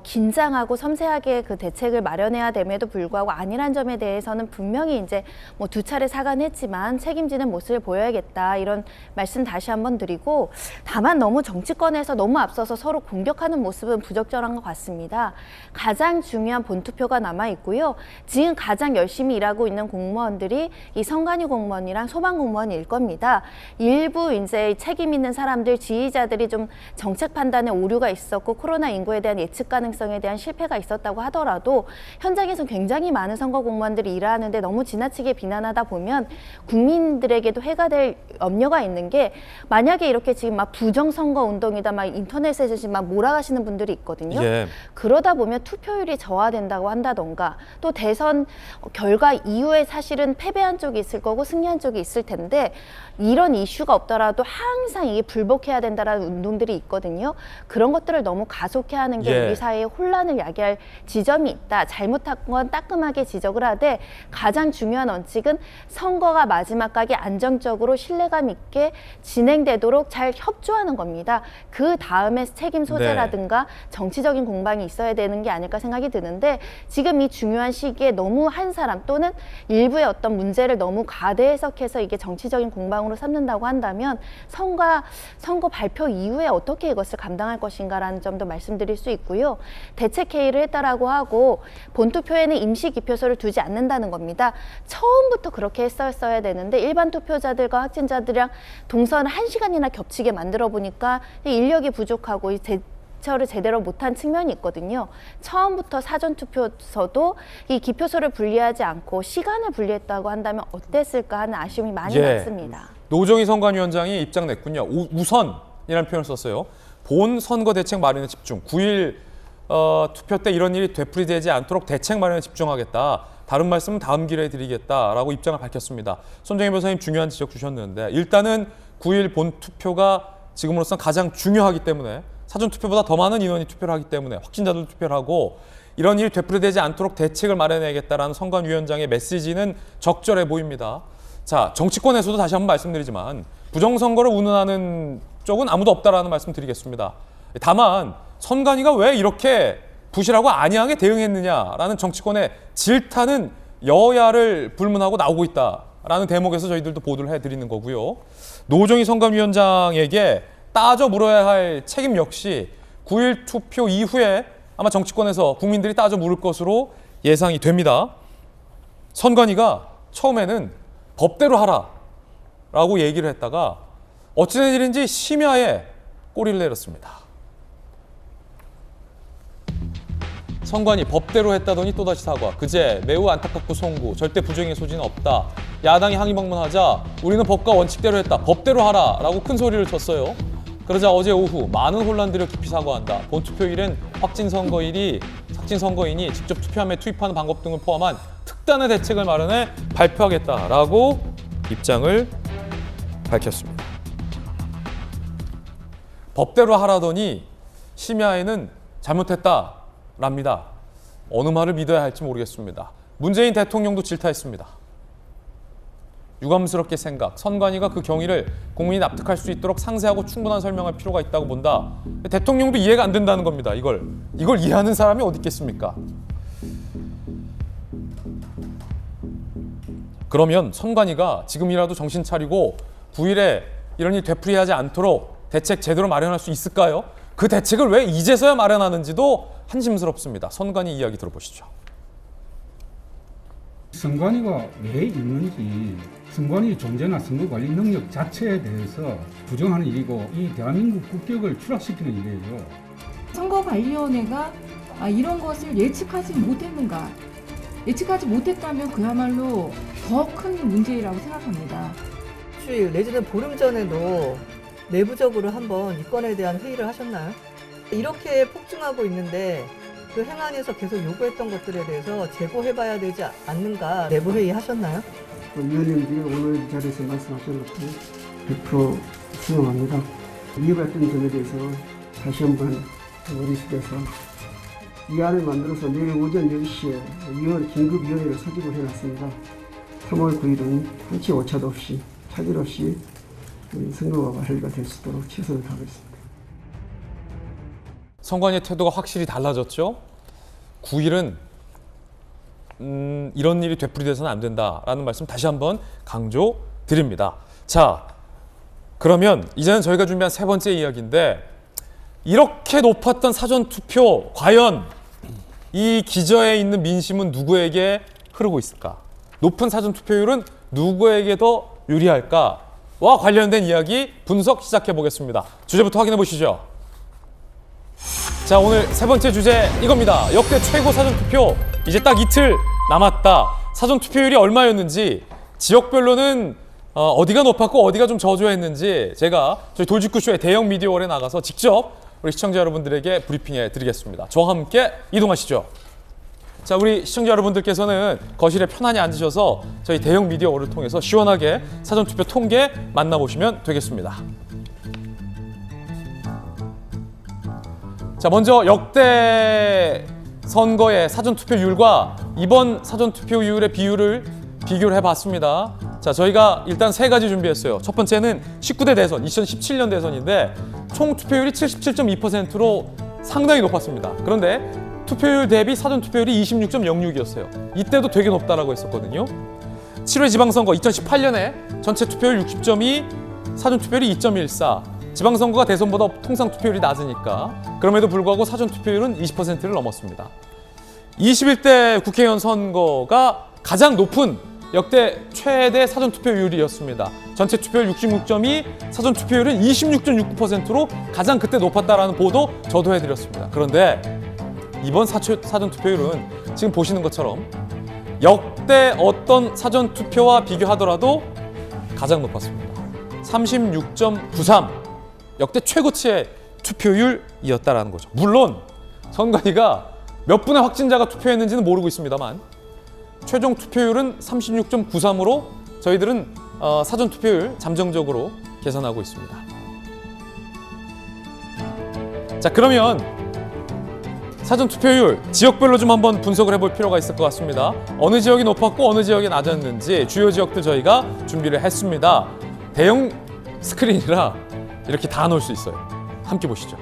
긴장하고 섬세하게 그 대책 대책을 마련해야 됨에도 불구하고 아니란 점에 대해서는 분명히 이제 뭐 2차례 사과했지만 책임지는 모습을 보여야겠다 이런 말씀 다시 한번 드리고, 다만 너무 정치권에서 너무 앞서서 서로 공격하는 모습은 부적절한 것 같습니다. 가장 중요한 본투표가 남아 있고요. 지금 가장 열심히 일하고 있는 공무원들이 이 선관위 공무원이랑 소방 공무원일 겁니다. 일부 이제 책임 있는 사람들, 지휘자들이 좀 정책 판단에 오류가 있었고 코로나 인구에 대한 예측 가능성에 대한 실패가 있었다고 하더라도 현장에서 굉장히 많은 선거 공무원들이 일하는데 너무 지나치게 비난하다 보면 국민들에게도 해가 될 염려가 있는 게, 만약에 이렇게 지금 막 부정선거 운동이다 막 인터넷에서 지금 막 몰아가시는 분들이 있거든요. 예. 그러다 보면 투표율이 저하된다고 한다던가, 또 대선 결과 이후에 사실은 패배한 쪽이 있을 거고 승리한 쪽이 있을 텐데 이런 이슈가 없더라도 항상 이게 불복해야 된다라는 운동들이 있거든요. 그런 것들을 너무 가속해하는 게 예. 우리 사회의 혼란을 야기할 지점이 있다. 잘못한 건 따끔하게 지적을 하되, 가장 중요한 원칙은 선거가 마지막까지 안정적으로 신뢰감 있게 진행되도록 잘 협조하는 겁니다. 그 다음에 책임 소재라든가 정치적인 공방이 있어야 되는 게 아닐까 생각이 드는데, 지금 이 중요한 시기에 너무 한 사람 또는 일부의 어떤 문제를 너무 과대 해석해서 이게 정치적인 공방으로 삼는다고 한다면 선거 발표 이후에 어떻게 이것을 감당할 것인가라는 점도 말씀드릴 수 있고요. 대책회의를 했다라고 하고 본투표에는 임시 기표소를 두지 않는다는 겁니다. 처음부터 그렇게 했어야 되는데 일반 투표자들과 확진자들이랑 동선 1시간이나 겹치게 만들어 보니까 인력이 부족하고 대처를 제대로 못한 측면이 있거든요. 처음부터 사전투표서도 이 기표소를 분리하지 않고 시간을 분리했다고 한다면 어땠을까 하는 아쉬움이 많이 남습니다. 노정희 선관위원장이 입장 냈군요. 우선이라는 표현을 썼어요. 본 선거 대책 마련에 집중. 9일 투표 때 이런 일이 되풀이되지 않도록 대책 마련에 집중하겠다. 다른 말씀은 다음 기회에 드리겠다라고 입장을 밝혔습니다. 손정희 변호사님 중요한 지적 주셨는데, 일단은 9일 본 투표가 지금으로선 가장 중요하기 때문에, 사전투표보다 더 많은 인원이 투표를 하기 때문에 확진자들도 투표를 하고 이런 일이 되풀이되지 않도록 대책을 마련해야겠다라는 선관위원장의 메시지는 적절해 보입니다. 자, 정치권에서도 다시 한번 말씀드리지만 부정선거를 운운하는 쪽은 아무도 없다라는 말씀 드리겠습니다. 다만 선관위가 왜 이렇게 부실하고 안이하게 대응했느냐라는 정치권의 질타는 여야를 불문하고 나오고 있다라는 대목에서 저희들도 보도를 해드리는 거고요. 노정희 선관위원장에게 따져 물어야 할 책임 역시 9일 투표 이후에 아마 정치권에서 국민들이 따져 물을 것으로 예상이 됩니다. 선관위가 처음에는 법대로 하라라고 얘기를 했다가 어찌된 일인지 심야에 꼬리를 내렸습니다. 선관위 법대로 했다더니 또다시 사과. 그제 매우 안타깝고 송구. 절대 부정의 소지는 없다. 야당이 항의 방문하자 우리는 법과 원칙대로 했다. 법대로 하라라고 큰 소리를 쳤어요. 그러자 어제 오후 많은 혼란들을 깊이 사과한다. 본투표일은 확진 선거인이 직접 투표함에 투입하는 방법 등을 포함한 특단의 대책을 마련해 발표하겠다라고 입장을 밝혔습니다. 법대로 하라더니 심야에는 잘못했다랍니다. 어느 말을 믿어야 할지 모르겠습니다. 문재인 대통령도 질타했습니다. 유감스럽게 생각, 선관위가 그 경위를 국민이 납득할 수 있도록 상세하고 충분한 설명할 필요가 있다고 본다. 대통령도 이해가 안 된다는 겁니다. 이걸 이해하는 사람이 어디 있겠습니까? 그러면 선관위가 지금이라도 정신 차리고 9일에 이런 일 되풀이하지 않도록 대책 제대로 마련할 수 있을까요? 그 대책을 왜 이제서야 마련하는지도 한심스럽습니다. 선관위 이야기 들어보시죠. 선관위가 왜 있는지, 선관위 존재나 선거관리 능력 자체에 대해서 부정하는 일이고 이 대한민국 국격을 추락시키는 일이에요. 선거관리위원회가 이런 것을 예측하지 못했는가? 예측하지 못했다면 그야말로 더 큰 문제라고 생각합니다. 일주일 내지는 보름 전에도 내부적으로 한번 이 건에 대한 회의를 하셨나요? 이렇게 폭증하고 있는데 그 행안에서 계속 요구했던 것들에 대해서 재고해봐야 되지 않는가 내부 회의 하셨나요? 위원님들이 오늘 이 자리에서 말씀하신 것을 100% 수용합니다. 위협했던 점에 대해서 다시 한번 머릿속에서 이 안을 만들어서 내일 오전 10시에 긴급위원회를 소집을 해놨습니다. 3월 9일은 한치 오차도 없이 차질 없이 선거가 관리가 될 수 있도록 최선을 다하겠습니다. 선관위의 태도가 확실히 달라졌죠. 9일은 이런 일이 되풀이돼서는 안 된다라는 말씀 다시 한번 강조드립니다. 자, 그러면 이제는 저희가 준비한 세 번째 이야기인데, 이렇게 높았던 사전투표, 과연 이 기저에 있는 민심은 누구에게 흐르고 있을까? 높은 사전투표율은 누구에게 더 유리할까? 와 관련된 이야기 분석 시작해 보겠습니다. 주제부터 확인해 보시죠. 자, 오늘 세 번째 주제 이겁니다. 역대 최고 사전투표, 이제 딱 이틀 남았다. 사전투표율이 얼마였는지, 지역별로는 어디가 높았고 어디가 좀 저조했는지 제가 저희 돌직구쇼의 대형 미디어홀에 나가서 직접 우리 시청자 여러분들에게 브리핑해 드리겠습니다. 저와 함께 이동하시죠. 자, 우리 시청자 여러분들께서는 거실에 편안히 앉으셔서 저희 대형 미디어홀을 통해서 시원하게 사전투표 통계 만나보시면 되겠습니다. 자, 먼저 역대 선거의 사전투표율과 이번 사전투표율의 비율을 비교를 해봤습니다. 자, 저희가 일단 세 가지 준비했어요. 첫 번째는 19대 대선, 2017년 대선인데 총 투표율이 77.2%로 상당히 높았습니다. 그런데 투표율 대비 사전투표율이 26.06이었어요. 이때도 되게 높다라고 했었거든요. 7회 지방선거 2018년에 전체 투표율 60.2, 사전투표율이 2.14. 지방선거가 대선보다 통상 투표율이 낮으니까 그럼에도 불구하고 사전투표율은 20%를 넘었습니다. 21대 국회의원 선거가 가장 높은 역대 최대 사전투표율이었습니다. 전체 투표율 66.2, 사전투표율은 26.69%로 가장 그때 높았다라는 보도 저도 해드렸습니다. 그런데 이번 사전투표율은 지금 보시는 것처럼 역대 어떤 사전투표와 비교하더라도 가장 높았습니다. 36.93, 역대 최고치의 투표율이었다라는 거죠. 물론 선관위가 몇 분의 확진자가 투표했는지는 모르고 있습니다만 최종 투표율은 36.93으로 저희들은 사전투표율 잠정적으로 계산하고 있습니다. 자, 그러면 사전투표율 지역별로 좀 한번 분석을 해볼 필요가 있을 것 같습니다. 어느 지역이 높았고 어느 지역이 낮았는지 주요 지역들 저희가 준비를 했습니다. 대형 스크린이라 이렇게 다 넣을 수 있어요. 함께 보시죠.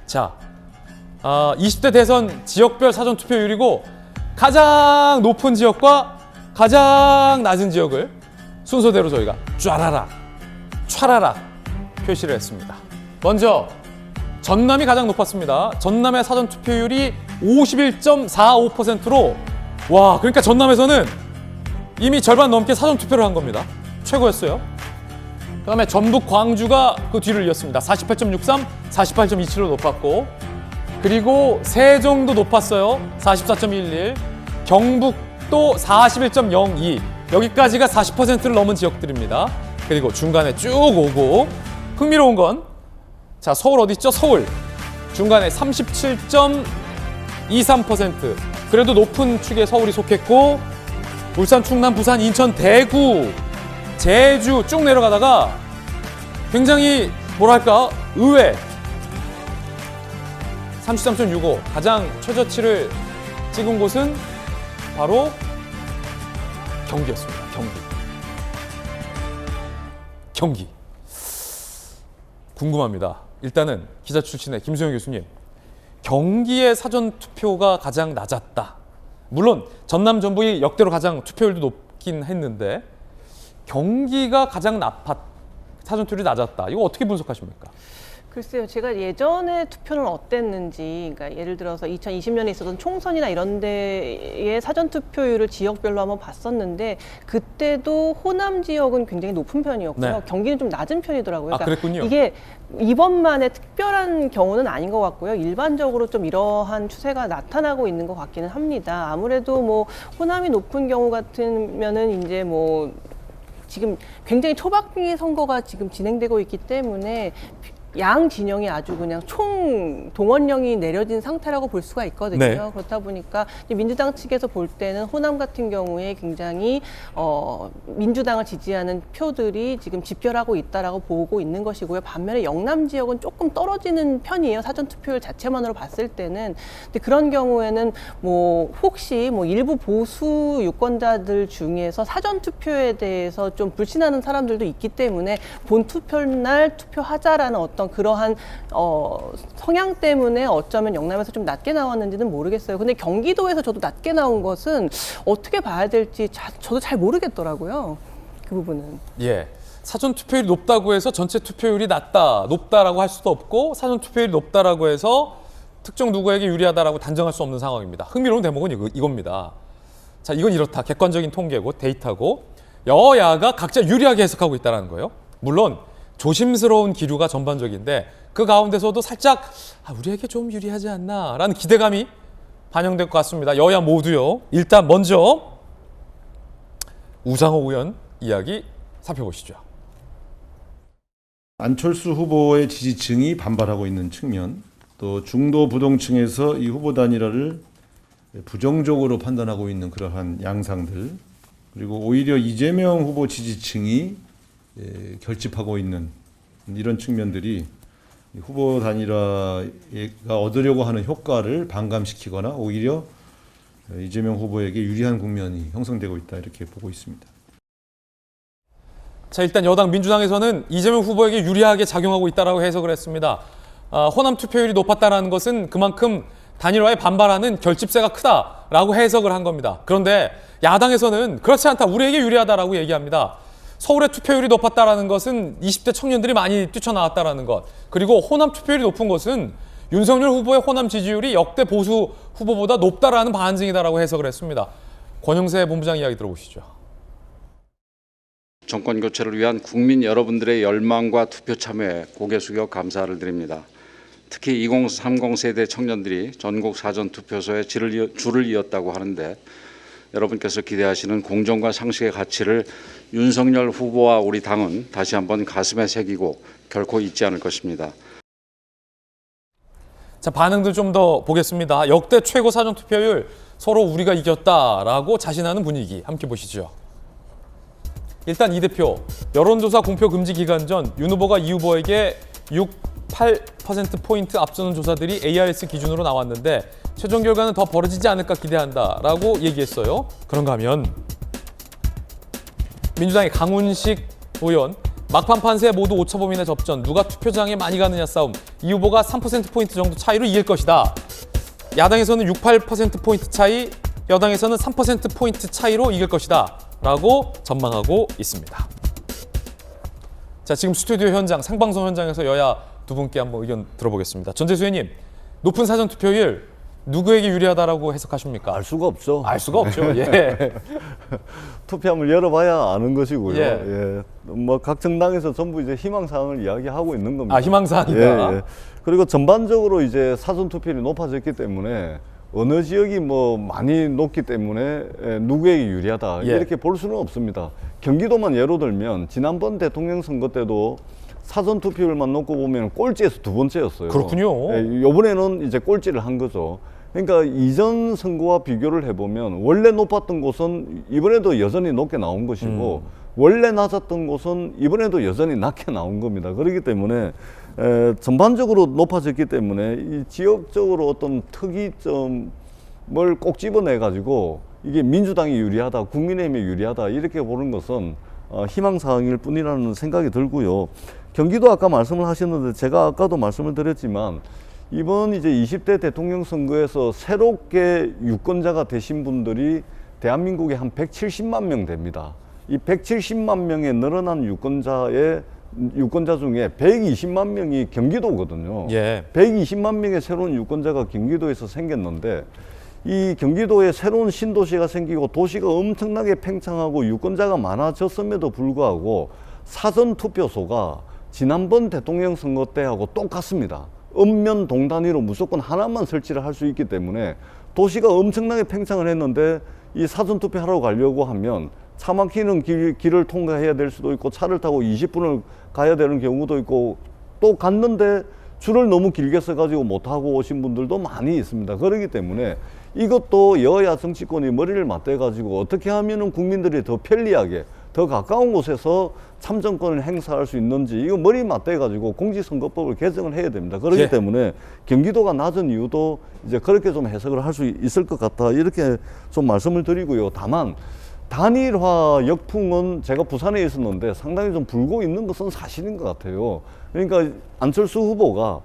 자, 20대 대선 지역별 사전투표율이고 가장 높은 지역과 가장 낮은 지역을 순서대로 저희가 촤라락 표시를 했습니다. 먼저 전남이 가장 높았습니다. 전남의 사전투표율이 51.45%로 와, 그러니까 전남에서는 이미 절반 넘게 사전투표를 한 겁니다. 최고였어요. 그 다음에 전북, 광주가 그 뒤를 이었습니다. 48.63, 48.27로 높았고, 그리고 세종도 높았어요. 44.11, 경북도 41.02, 여기까지가 40%를 넘은 지역들입니다. 그리고 중간에 쭉 오고 흥미로운 건, 자, 서울 어디 있죠? 서울 중간에 37.23%, 그래도 높은 축에 서울이 속했고, 울산, 충남, 부산, 인천, 대구, 제주 쭉 내려가다가 굉장히 뭐랄까 의외 33.65, 가장 최저치를 찍은 곳은 바로 경기였습니다. 경기. 궁금합니다. 일단은 기자 출신의 김소영 교수님, 경기의 사전투표가 가장 낮았다. 물론 전남, 전북이 역대로 가장 투표율도 높긴 했는데 경기가 가장 사전투표율이 낮았다. 이거 어떻게 분석하십니까? 글쎄요, 제가 예전에 투표는 어땠는지, 그러니까 예를 들어서 2020년에 있었던 총선이나 이런 데의 사전투표율을 지역별로 한번 봤었는데 그때도 호남 지역은 굉장히 높은 편이었고요. 네. 경기는 좀 낮은 편이더라고요. 그러니까 그랬군요. 이게 이번만의 특별한 경우는 아닌 것 같고요. 일반적으로 좀 이러한 추세가 나타나고 있는 것 같기는 합니다. 아무래도 뭐 호남이 높은 경우 같으면은 이제 뭐 지금 굉장히 초박빙의 선거가 지금 진행되고 있기 때문에 양 진영이 아주 그냥 총 동원령이 내려진 상태라고 볼 수가 있거든요. 네. 그렇다 보니까 민주당 측에서 볼 때는 호남 같은 경우에 굉장히 민주당을 지지하는 표들이 지금 집결하고 있다라고 보고 있는 것이고요. 반면에 영남 지역은 조금 떨어지는 편이에요. 사전투표율 자체만으로 봤을 때는. 근데 그런 경우에는 뭐 혹시 뭐 일부 보수 유권자들 중에서 사전투표에 대해서 좀 불신하는 사람들도 있기 때문에 본 투표날 투표하자라는 어떤 어떤 그러한 성향 때문에 어쩌면 영남에서 좀 낮게 나왔는지는 모르겠어요. 근데 경기도에서 저도 낮게 나온 것은 어떻게 봐야 될지 저도 잘 모르겠더라고요. 그 부분은. 예. 사전 투표율이 높다고 해서 전체 투표율이 높다라고 할 수도 없고 사전 투표율이 높다라고 해서 특정 누구에게 유리하다라고 단정할 수 없는 상황입니다. 흥미로운 대목은 이겁니다. 자, 이건 이렇다. 객관적인 통계고 데이터고 여야가 각자 유리하게 해석하고 있다는 거예요. 물론 조심스러운 기류가 전반적인데 그 가운데서도 살짝 우리에게 좀 유리하지 않나라는 기대감이 반영될 것 같습니다. 여야 모두요. 일단 먼저 우상호 의원 이야기 살펴보시죠. 안철수 후보의 지지층이 반발하고 있는 측면, 또 중도 부동층에서 이 후보 단일화를 부정적으로 판단하고 있는 그러한 양상들, 그리고 오히려 이재명 후보 지지층이 결집하고 있는 이런 측면들이 후보 단일화가 얻으려고 하는 효과를 반감시키거나 오히려 이재명 후보에게 유리한 국면이 형성되고 있다, 이렇게 보고 있습니다. 자, 일단 여당 민주당에서는 이재명 후보에게 유리하게 작용하고 있다라고 해석을 했습니다. 호남 투표율이 높았다는 것은 그만큼 단일화에 반발하는 결집세가 크다라고 해석을 한 겁니다. 그런데 야당에서는 그렇지 않다, 우리에게 유리하다라고 얘기합니다. 서울의 투표율이 높았다라는 것은 20대 청년들이 많이 뛰쳐나왔다라는 것, 그리고 호남 투표율이 높은 것은 윤석열 후보의 호남 지지율이 역대 보수 후보보다 높다라는 반증이다라고 해석을 했습니다. 권영세 본부장 이야기 들어보시죠. 정권 교체를 위한 국민 여러분들의 열망과 투표 참여에 고개 숙여 감사를 드립니다. 특히 2030 세대 청년들이 전국 사전투표소에 줄을 이었다고 하는데 여러분께서 기대하시는 공정과 상식의 가치를 윤석열 후보와 우리 당은 다시 한번 가슴에 새기고 결코 잊지 않을 것입니다. 자, 반응들 좀 더 보겠습니다. 역대 최고 사전투표율, 서로 우리가 이겼다라고 자신하는 분위기 함께 보시죠. 일단 이 대표, 여론조사 공표 금지 기간 전 윤 후보가 이 후보에게 8%포인트 앞서는 조사들이 ARS 기준으로 나왔는데 최종 결과는 더 벌어지지 않을까 기대한다라고 얘기했어요. 그런가 하면 민주당의 강훈식 의원, 막판 판세 모두 오차범위내 접전, 누가 투표장에 많이 가느냐 싸움, 이 후보가 3%포인트 정도 차이로 이길 것이다. 야당에서는 68%포인트 차이, 여당에서는 3%포인트 차이로 이길 것이다 라고 전망하고 있습니다. 자, 지금 스튜디오 현장, 생방송 현장에서 여야 두 분께 한번 의견 들어보겠습니다. 전재수 의원님, 높은 사전투표율 누구에게 유리하다라고 해석하십니까? 알 수가 없죠. 알 수가 없죠. 예. 투표함을 열어봐야 아는 것이고요. 예. 예. 뭐 각 정당에서 전부 이제 희망사항을 이야기하고 있는 겁니다. 아, 희망사항이다. 예, 예. 그리고 전반적으로 이제 사전투표율이 높아졌기 때문에 어느 지역이 뭐 많이 높기 때문에 누구에게 유리하다, 예. 이렇게 볼 수는 없습니다. 경기도만 예로 들면 지난번 대통령 선거 때도 사전투표율만 놓고 보면 꼴찌에서 두 번째였어요. 그렇군요. 예, 이번에는 이제 꼴찌를 한 거죠. 그러니까 이전 선거와 비교를 해보면 원래 높았던 곳은 이번에도 여전히 높게 나온 것이고 원래 낮았던 곳은 이번에도 여전히 낮게 나온 겁니다. 그렇기 때문에 전반적으로 높아졌기 때문에 이 지역적으로 어떤 특이점을 꼭 집어내 가지고 이게 민주당이 유리하다, 국민의힘이 유리하다, 이렇게 보는 것은 희망사항일 뿐이라는 생각이 들고요. 경기도 아까 말씀을 하셨는데 제가 아까도 말씀을 드렸지만 이번 이제 20대 대통령 선거에서 새롭게 유권자가 되신 분들이 대한민국에 한 170만 명 됩니다. 이 170만 명의 늘어난 유권자 중에 120만 명이 경기도거든요. 예. 120만 명의 새로운 유권자가 경기도에서 생겼는데 이 경기도에 새로운 신도시가 생기고 도시가 엄청나게 팽창하고 유권자가 많아졌음에도 불구하고 사전투표소가 지난번 대통령 선거 때하고 똑같습니다. 읍면 동단위로 무조건 하나만 설치를 할 수 있기 때문에 도시가 엄청나게 팽창을 했는데 이 사전투표하러 가려고 하면 차 막히는 길을 통과해야 될 수도 있고 차를 타고 20분을 가야 되는 경우도 있고 또 갔는데 줄을 너무 길게 써가지고 못하고 오신 분들도 많이 있습니다. 그렇기 때문에 이것도 여야 정치권이 머리를 맞대가지고 어떻게 하면은 국민들이 더 편리하게 더 가까운 곳에서 참정권을 행사할 수 있는지 이거 머리 맞대가지고 공직선거법을 개정을 해야 됩니다. 그렇기 예. 때문에 경기도가 낮은 이유도 이제 그렇게 좀 해석을 할 수 있을 것 같다, 이렇게 좀 말씀을 드리고요. 다만 단일화 역풍은 제가 부산에 있었는데 상당히 좀 불고 있는 것은 사실인 것 같아요. 그러니까 안철수 후보가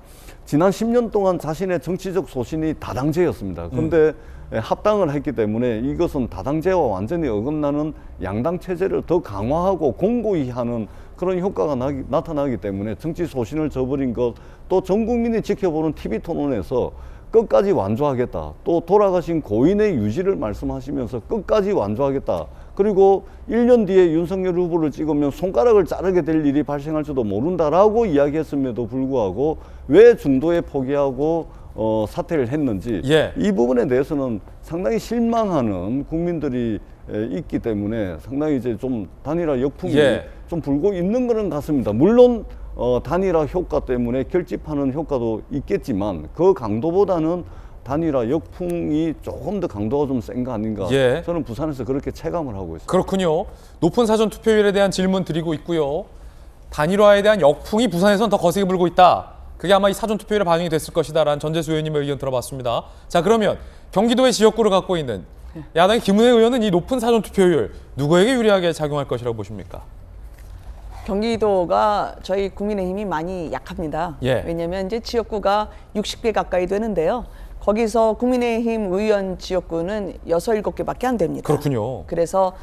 지난 10년 동안 자신의 정치적 소신이 다당제였습니다. 그런데 합당을 했기 때문에 이것은 다당제와 완전히 어긋나는 양당 체제를 더 강화하고 공고히 하는 그런 효과가 나타나기 때문에 정치 소신을 저버린 것, 또 전 국민이 지켜보는 TV 토론에서 끝까지 완주하겠다. 또 돌아가신 고인의 유지를 말씀하시면서 끝까지 완주하겠다. 그리고 1년 뒤에 윤석열 후보를 찍으면 손가락을 자르게 될 일이 발생할지도 모른다라고 이야기했음에도 불구하고 왜 중도에 포기하고 사퇴를 했는지 이 부분에 대해서는 상당히 실망하는 국민들이 있기 때문에 상당히 이제 좀 단일화 역풍이 좀 불고 있는 것은 같습니다. 물론 단일화 효과 때문에 결집하는 효과도 있겠지만 그 강도보다는 단일화 역풍이 조금 더 강도가 좀 센 거 아닌가. 저는 부산에서 그렇게 체감을 하고 있습니다. 그렇군요. 높은 사전 투표율에 대한 질문 드리고 있고요. 단일화에 대한 역풍이 부산에서는 더 거세게 불고 있다. 그게 아마 이 사전 투표율에 반영이 됐을 것이다라는 전재수 의원님의 의견 들어봤습니다. 자, 그러면 경기도의 지역구를 갖고 있는 야당의 김은혜 의원은 이 높은 사전 투표율 누구에게 유리하게 작용할 것이라고 보십니까? 경기도가 저희 국민의힘이 많이 약합니다. 왜냐하면 이제 지역구가 60개 가까이 되는데요. 거기서 국민의힘 의원 지역구는 6, 7개밖에 안 됩니다. 그렇군요. 그래서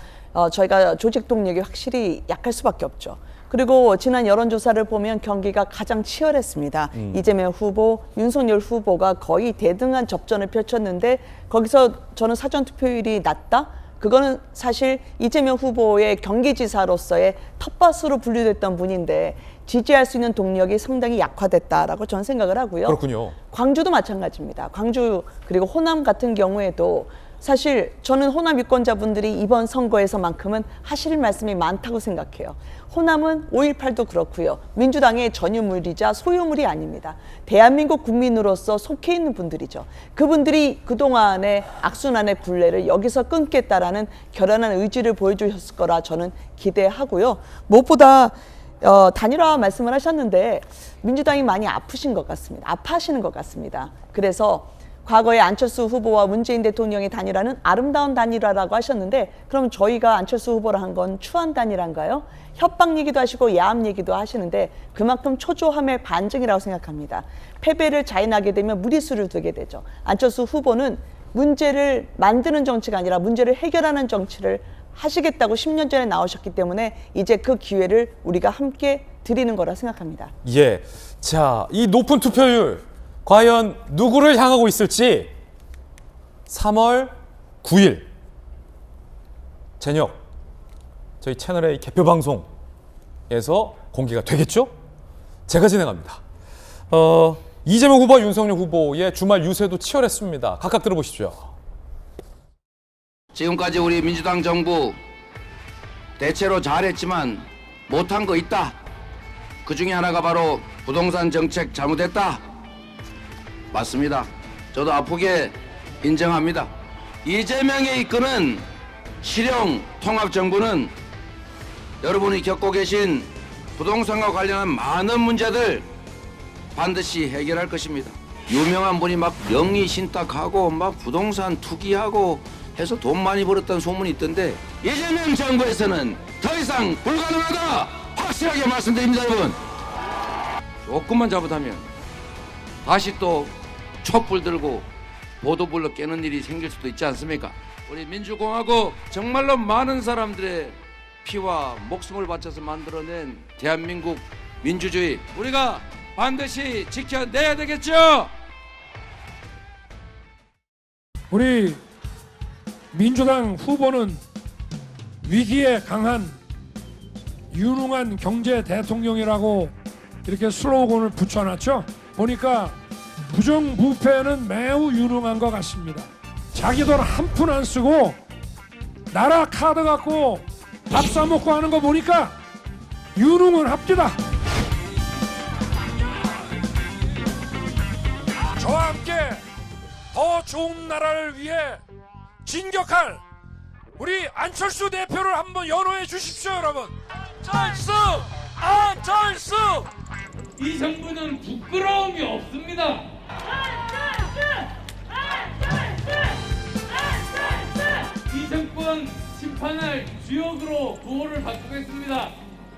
저희가 조직 동력이 확실히 약할 수밖에 없죠. 그리고 지난 여론조사를 보면 경기가 가장 치열했습니다. 이재명 후보, 윤석열 후보가 거의 대등한 접전을 펼쳤는데 거기서 저는 사전투표율이 낮다? 그거는 사실 이재명 후보의 경기지사로서의 텃밭으로 분류됐던 분인데 지지할 수 있는 동력이 상당히 약화됐다라고 저는 생각을 하고요. 그렇군요. 광주도 마찬가지입니다. 광주 그리고 호남 같은 경우에도 사실 저는 호남 유권자분들이 이번 선거에서만큼은 하실 말씀이 많다고 생각해요. 호남은 5.18도 그렇고요. 민주당의 전유물이자 소유물이 아닙니다. 대한민국 국민으로서 속해 있는 분들이죠. 그분들이 그동안의 악순환의 굴레를 여기서 끊겠다라는 결연한 의지를 보여주셨을 거라 저는 기대하고요. 무엇보다 단일화 말씀을 하셨는데 민주당이 많이 아프신 것 같습니다. 아파하시는 것 같습니다. 그래서 과거에 안철수 후보와 문재인 대통령의 단일화는 아름다운 단일화라고 하셨는데 그럼 저희가 안철수 후보를 한 건 추한 단일화인가요? 협박 얘기도 하시고 야합 얘기도 하시는데 그만큼 초조함의 반증이라고 생각합니다. 패배를 자인하게 되면 무리수를 두게 되죠. 안철수 후보는 문제를 만드는 정치가 아니라 문제를 해결하는 정치를 하시겠다고 10년 전에 나오셨기 때문에 이제 그 기회를 우리가 함께 드리는 거라 생각합니다. 자, 이 높은 투표율 과연 누구를 향하고 있을지 3월 9일 저녁 저희 채널의 개표 방송에서 공개가 되겠죠? 제가 진행합니다. 이재명 후보와 윤석열 후보의 주말 유세도 치열했습니다. 각각 들어보시죠. 지금까지 우리 민주당 정부 대체로 잘했지만 못한 거 있다. 그 중에 하나가 바로 부동산 정책 잘못했다. 맞습니다. 저도 아프게 인정합니다. 이재명이 이끄는 실용 통합정부는 여러분이 겪고 계신 부동산과 관련한 많은 문제들 반드시 해결할 것입니다. 유명한 분이 막 명의신탁하고 막 부동산 투기하고 해서 돈 많이 벌었다는 소문이 있던데 이재명 정부에서는 더 이상 불가능하다 확실하게 말씀드립니다. 여러분 조금만 잘못하면 다시 또 촛불 들고 보도불로 깨는 일이 생길 수도 있지 않습니까? 우리 민주공화국 정말로 많은 사람들의 피와 목숨을 바쳐서 만들어낸 대한민국 민주주의 우리가 반드시 지켜내야 되겠죠? 우리 민주당 후보는 위기에 강한 유능한 경제 대통령이라고 이렇게 슬로건을 붙여놨죠. 보니까 부정부패는 매우 유능한 것 같습니다. 자기 돈 한 푼 안 쓰고 나라 카드 갖고 밥 싸먹고 하는 거 보니까 유능은 합디다. 저와 함께 더 좋은 나라를 위해 진격할 우리 안철수 대표를 한번 연호해 주십시오, 여러분. 안철수! 이 정부는 부끄러움이 없습니다. 이 정권 심판을 주역으로 구호를 바꾸겠습니다.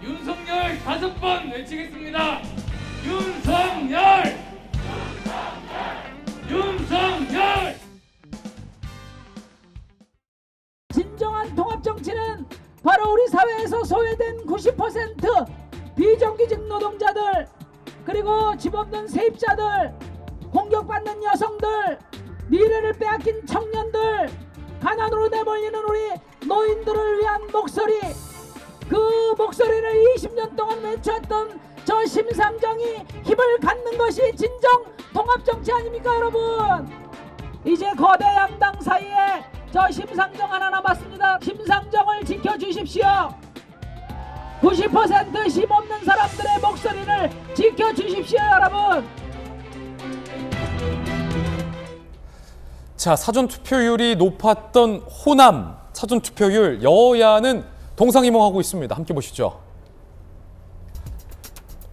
윤석열 5번 외치겠습니다. 윤석열! 윤석열! 진정한 통합정치는 바로 우리 사회에서 소외된 90% 비정규직 노동자들, 그리고 집 없는 세입자들, 공격받는 여성들, 미래를 빼앗긴 청년들, 가난으로 내몰리는 우리 노인들을 위한 목소리, 그 목소리를 20년 동안 외쳤던 저 심상정이 힘을 갖는 것이 진정 통합정치 아닙니까, 여러분? 이제 거대 양당 사이에 저 심상정 하나 남았습니다. 심상정을 지켜주십시오. 90% 힘없는 사람들의 목소리를 지켜주십시오, 여러분. 자, 사전투표율이 높았던 호남 사전투표율, 여야는 동상이몽하고 있습니다. 함께 보시죠.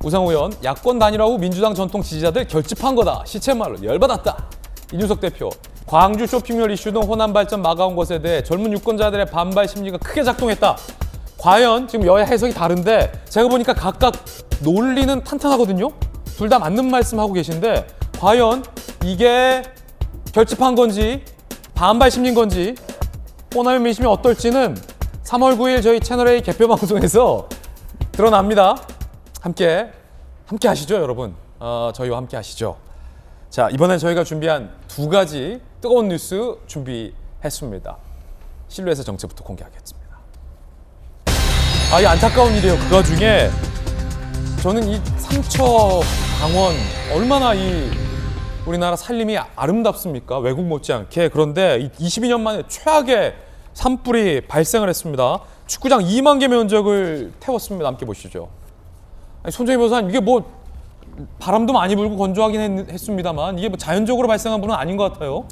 우상호 의원, 야권 단일화 후 민주당 전통 지지자들 결집한 거다. 시쳇말로 열받았다. 이준석 대표, 광주 쇼핑몰 이슈 등 호남 발전 막아온 것에 대해 젊은 유권자들의 반발 심리가 크게 작동했다. 과연 지금 여야 해석이 다른데 제가 보니까 각각 논리는 탄탄하거든요. 둘 다 맞는 말씀하고 계신데 과연 이게 결집한 건지 반발 심리인 건지 호남의 민심이 어떨지는 3월 9일 저희 채널A 개표 방송에서 드러납니다. 함께 하시죠, 여러분. 저희와 함께 하시죠. 자, 이번엔 저희가 준비한 2가지 뜨거운 뉴스 준비했습니다. 실루엣의 정체부터 공개하겠습니다. 이 안타까운 일이에요. 그 와중에 저는 이 삼척, 강원 얼마나 우리나라 산림이 아름답습니까? 외국 못지않게. 그런데 22년 만에 최악의 산불이 발생을 했습니다. 축구장 2만 개 면적을 태웠습니다. 함께 보시죠. 손정희 변호사님, 이게 뭐 바람도 많이 불고 건조하긴 했습니다만 이게 뭐 자연적으로 발생한 분은 아닌 것 같아요.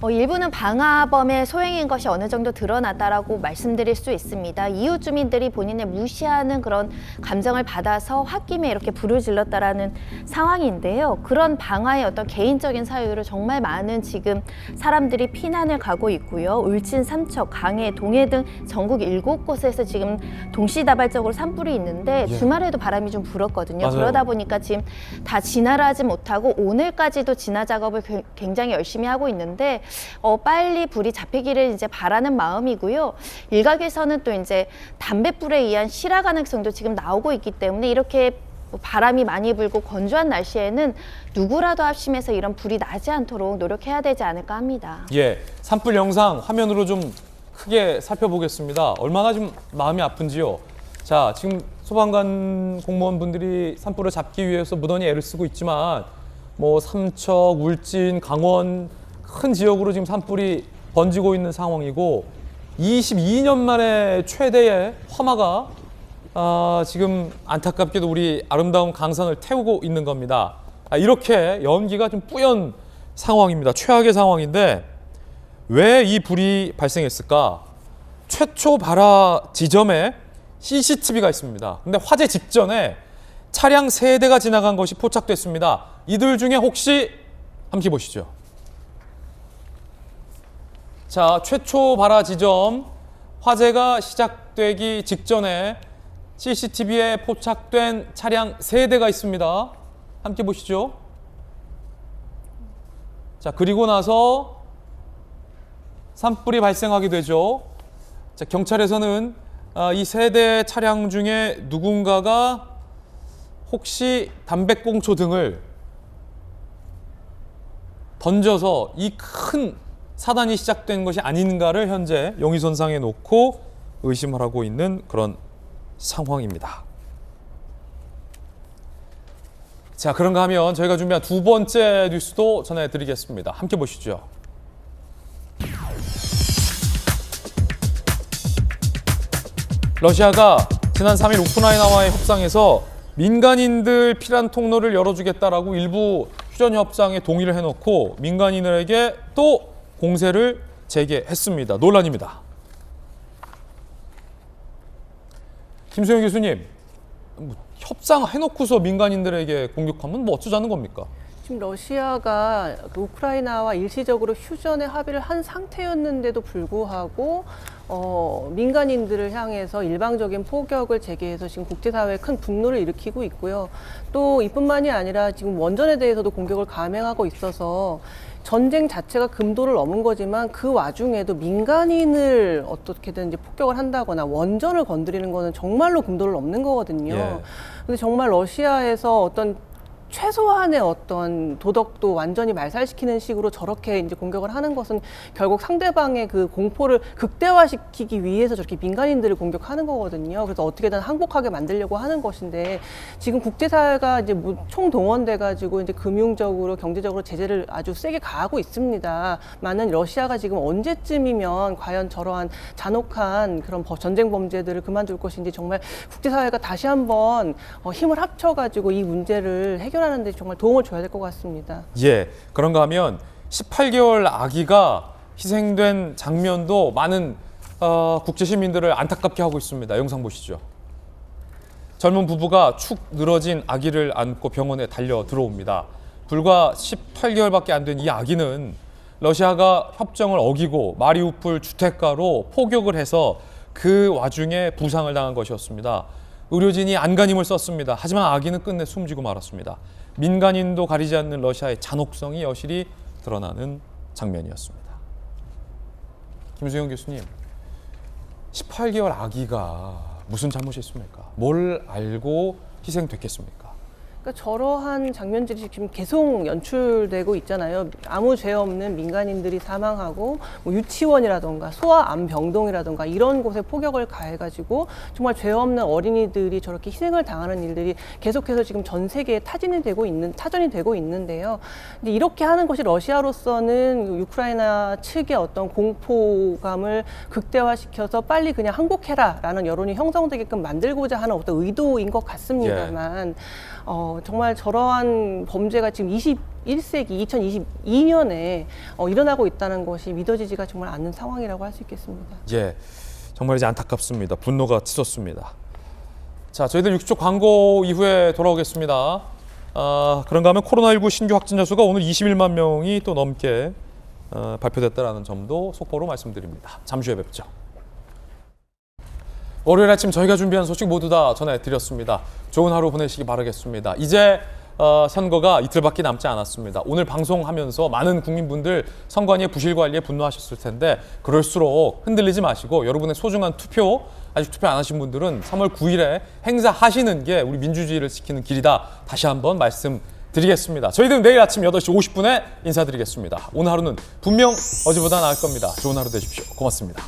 일부는 방화범의 소행인 것이 어느 정도 드러났다라고 말씀드릴 수 있습니다. 이웃 주민들이 본인의 무시하는 그런 감정을 받아서 홧김에 이렇게 불을 질렀다라는 상황인데요. 그런 방화의 어떤 개인적인 사유로 정말 많은 지금 사람들이 피난을 가고 있고요. 울진, 삼척, 강해, 동해 등 전국 7곳에서 지금 동시다발적으로 산불이 있는데 주말에도 바람이 좀 불었거든요. 맞아요. 그러다 보니까 지금 다 진화를 하지 못하고 오늘까지도 진화 작업을 굉장히 열심히 하고 있는데 빨리 불이 잡히기를 이제 바라는 마음이고요. 일각에서는 또 이제 담뱃불에 의한 실화 가능성도 지금 나오고 있기 때문에 이렇게 바람이 많이 불고 건조한 날씨에는 누구라도 합심해서 이런 불이 나지 않도록 노력해야 되지 않을까 합니다. 예, 산불 영상 화면으로 좀 크게 살펴보겠습니다. 얼마나 좀 마음이 아픈지요. 자, 지금 소방관 공무원분들이 산불을 잡기 위해서 무던히 애를 쓰고 있지만 뭐 삼척, 울진, 강원 큰 지역으로 지금 산불이 번지고 있는 상황이고 22년 만에 최대의 화마가 지금 안타깝게도 우리 아름다운 강산을 태우고 있는 겁니다. 이렇게 연기가 좀 뿌연 상황입니다. 최악의 상황인데 왜 이 불이 발생했을까? 최초 발화 지점에 CCTV가 있습니다. 근데 화재 직전에 차량 3대가 지나간 것이 포착됐습니다. 이들 중에 혹시 함께 보시죠. 자, 최초 발화 지점 화재가 시작되기 직전에 CCTV에 포착된 차량 3대가 있습니다. 함께 보시죠. 자, 그리고 나서 산불이 발생하게 되죠. 자, 경찰에서는 이 3대 차량 중에 누군가가 혹시 담배꽁초 등을 던져서 이 큰 사단이 시작된 것이 아닌가를 현재 용의선상에 놓고 의심을 하고 있는 그런 상황입니다. 자, 그런가 하면 저희가 준비한 2번째 뉴스도 전해드리겠습니다. 함께 보시죠. 러시아가 지난 3일 우크라이나와의 협상에서 민간인들 피난 통로를 열어주겠다라고 일부 휴전 협상에 동의를 해놓고 민간인들에게 또 공세를 재개했습니다. 논란입니다. 김소영 교수님, 협상해놓고서 민간인들에게 공격하면 뭐 어쩌자는 겁니까? 지금 러시아가 우크라이나와 일시적으로 휴전에 합의를 한 상태였는데도 불구하고 민간인들을 향해서 일방적인 포격을 제기해서 지금 국제사회에 큰 분노를 일으키고 있고요. 또 이뿐만이 아니라 지금 원전에 대해서도 공격을 감행하고 있어서 전쟁 자체가 금도를 넘은 거지만 그 와중에도 민간인을 어떻게든 이제 폭격을 한다거나 원전을 건드리는 거는 정말로 금도를 넘는 거거든요. 예. 근데 정말 러시아에서 어떤 최소한의 어떤 도덕도 완전히 말살시키는 식으로 저렇게 이제 공격을 하는 것은 결국 상대방의 그 공포를 극대화시키기 위해서 저렇게 민간인들을 공격하는 거거든요. 그래서 어떻게든 항복하게 만들려고 하는 것인데 지금 국제사회가 이제 총동원돼 가지고 이제 금융적으로 경제적으로 제재를 아주 세게 가하고 있습니다. 많은 러시아가 지금 언제쯤이면 과연 저러한 잔혹한 그런 전쟁 범죄들을 그만둘 것인지 정말 국제사회가 다시 한번 힘을 합쳐 가지고 이 문제를 해결하는 데 정말 도움을 줘야 될 것 같습니다. 예, 그런가 하면 18개월 아기가 희생된 장면도 많은 국제 시민들을 안타깝게 하고 있습니다. 영상 보시죠. 젊은 부부가 축 늘어진 아기를 안고 병원에 달려 들어옵니다. 불과 18개월밖에 안 된 이 아기는 러시아가 협정을 어기고 마리우폴 주택가로 포격을 해서 그 와중에 부상을 당한 것이었습니다. 의료진이 안간힘을 썼습니다. 하지만 아기는 끝내 숨지고 말았습니다. 민간인도 가리지 않는 러시아의 잔혹성이 여실히 드러나는 장면이었습니다. 김수영 교수님, 18개월 아기가 무슨 잘못이 있습니까? 뭘 알고 희생됐겠습니까? 그러니까 저러한 장면들이 지금 계속 연출되고 있잖아요. 아무 죄 없는 민간인들이 사망하고 뭐 유치원이라던가 소아암병동이라던가 이런 곳에 포격을 가해가지고 정말 죄 없는 어린이들이 저렇게 희생을 당하는 일들이 계속해서 지금 전 세계에 타전이 되고 있는데요. 근데 이렇게 하는 것이 러시아로서는 우크라이나 측의 어떤 공포감을 극대화시켜서 빨리 그냥 항복해라라는 여론이 형성되게끔 만들고자 하는 어떤 의도인 것 같습니다만. 정말 저러한 범죄가 지금 21세기 2022년에 일어나고 있다는 것이 믿어지지가 정말 않는 상황이라고 할 수 있겠습니다. 예, 정말 이제 안타깝습니다. 분노가 치솟습니다. 자, 저희들 60초 광고 이후에 돌아오겠습니다. 그런가 하면 코로나19 신규 확진자 수가 오늘 21만 명이 또 넘게 발표됐다는 점도 속보로 말씀드립니다. 잠시 후에 뵙죠. 월요일 아침 저희가 준비한 소식 모두 다 전해드렸습니다. 좋은 하루 보내시기 바라겠습니다. 이제 선거가 이틀밖에 남지 않았습니다. 오늘 방송하면서 많은 국민분들 선관위의 부실 관리에 분노하셨을 텐데 그럴수록 흔들리지 마시고 여러분의 소중한 투표, 아직 투표 안 하신 분들은 3월 9일에 행사하시는 게 우리 민주주의를 지키는 길이다. 다시 한번 말씀드리겠습니다. 저희들은 내일 아침 8시 50분에 인사드리겠습니다. 오늘 하루는 분명 어제보다 나을 겁니다. 좋은 하루 되십시오. 고맙습니다.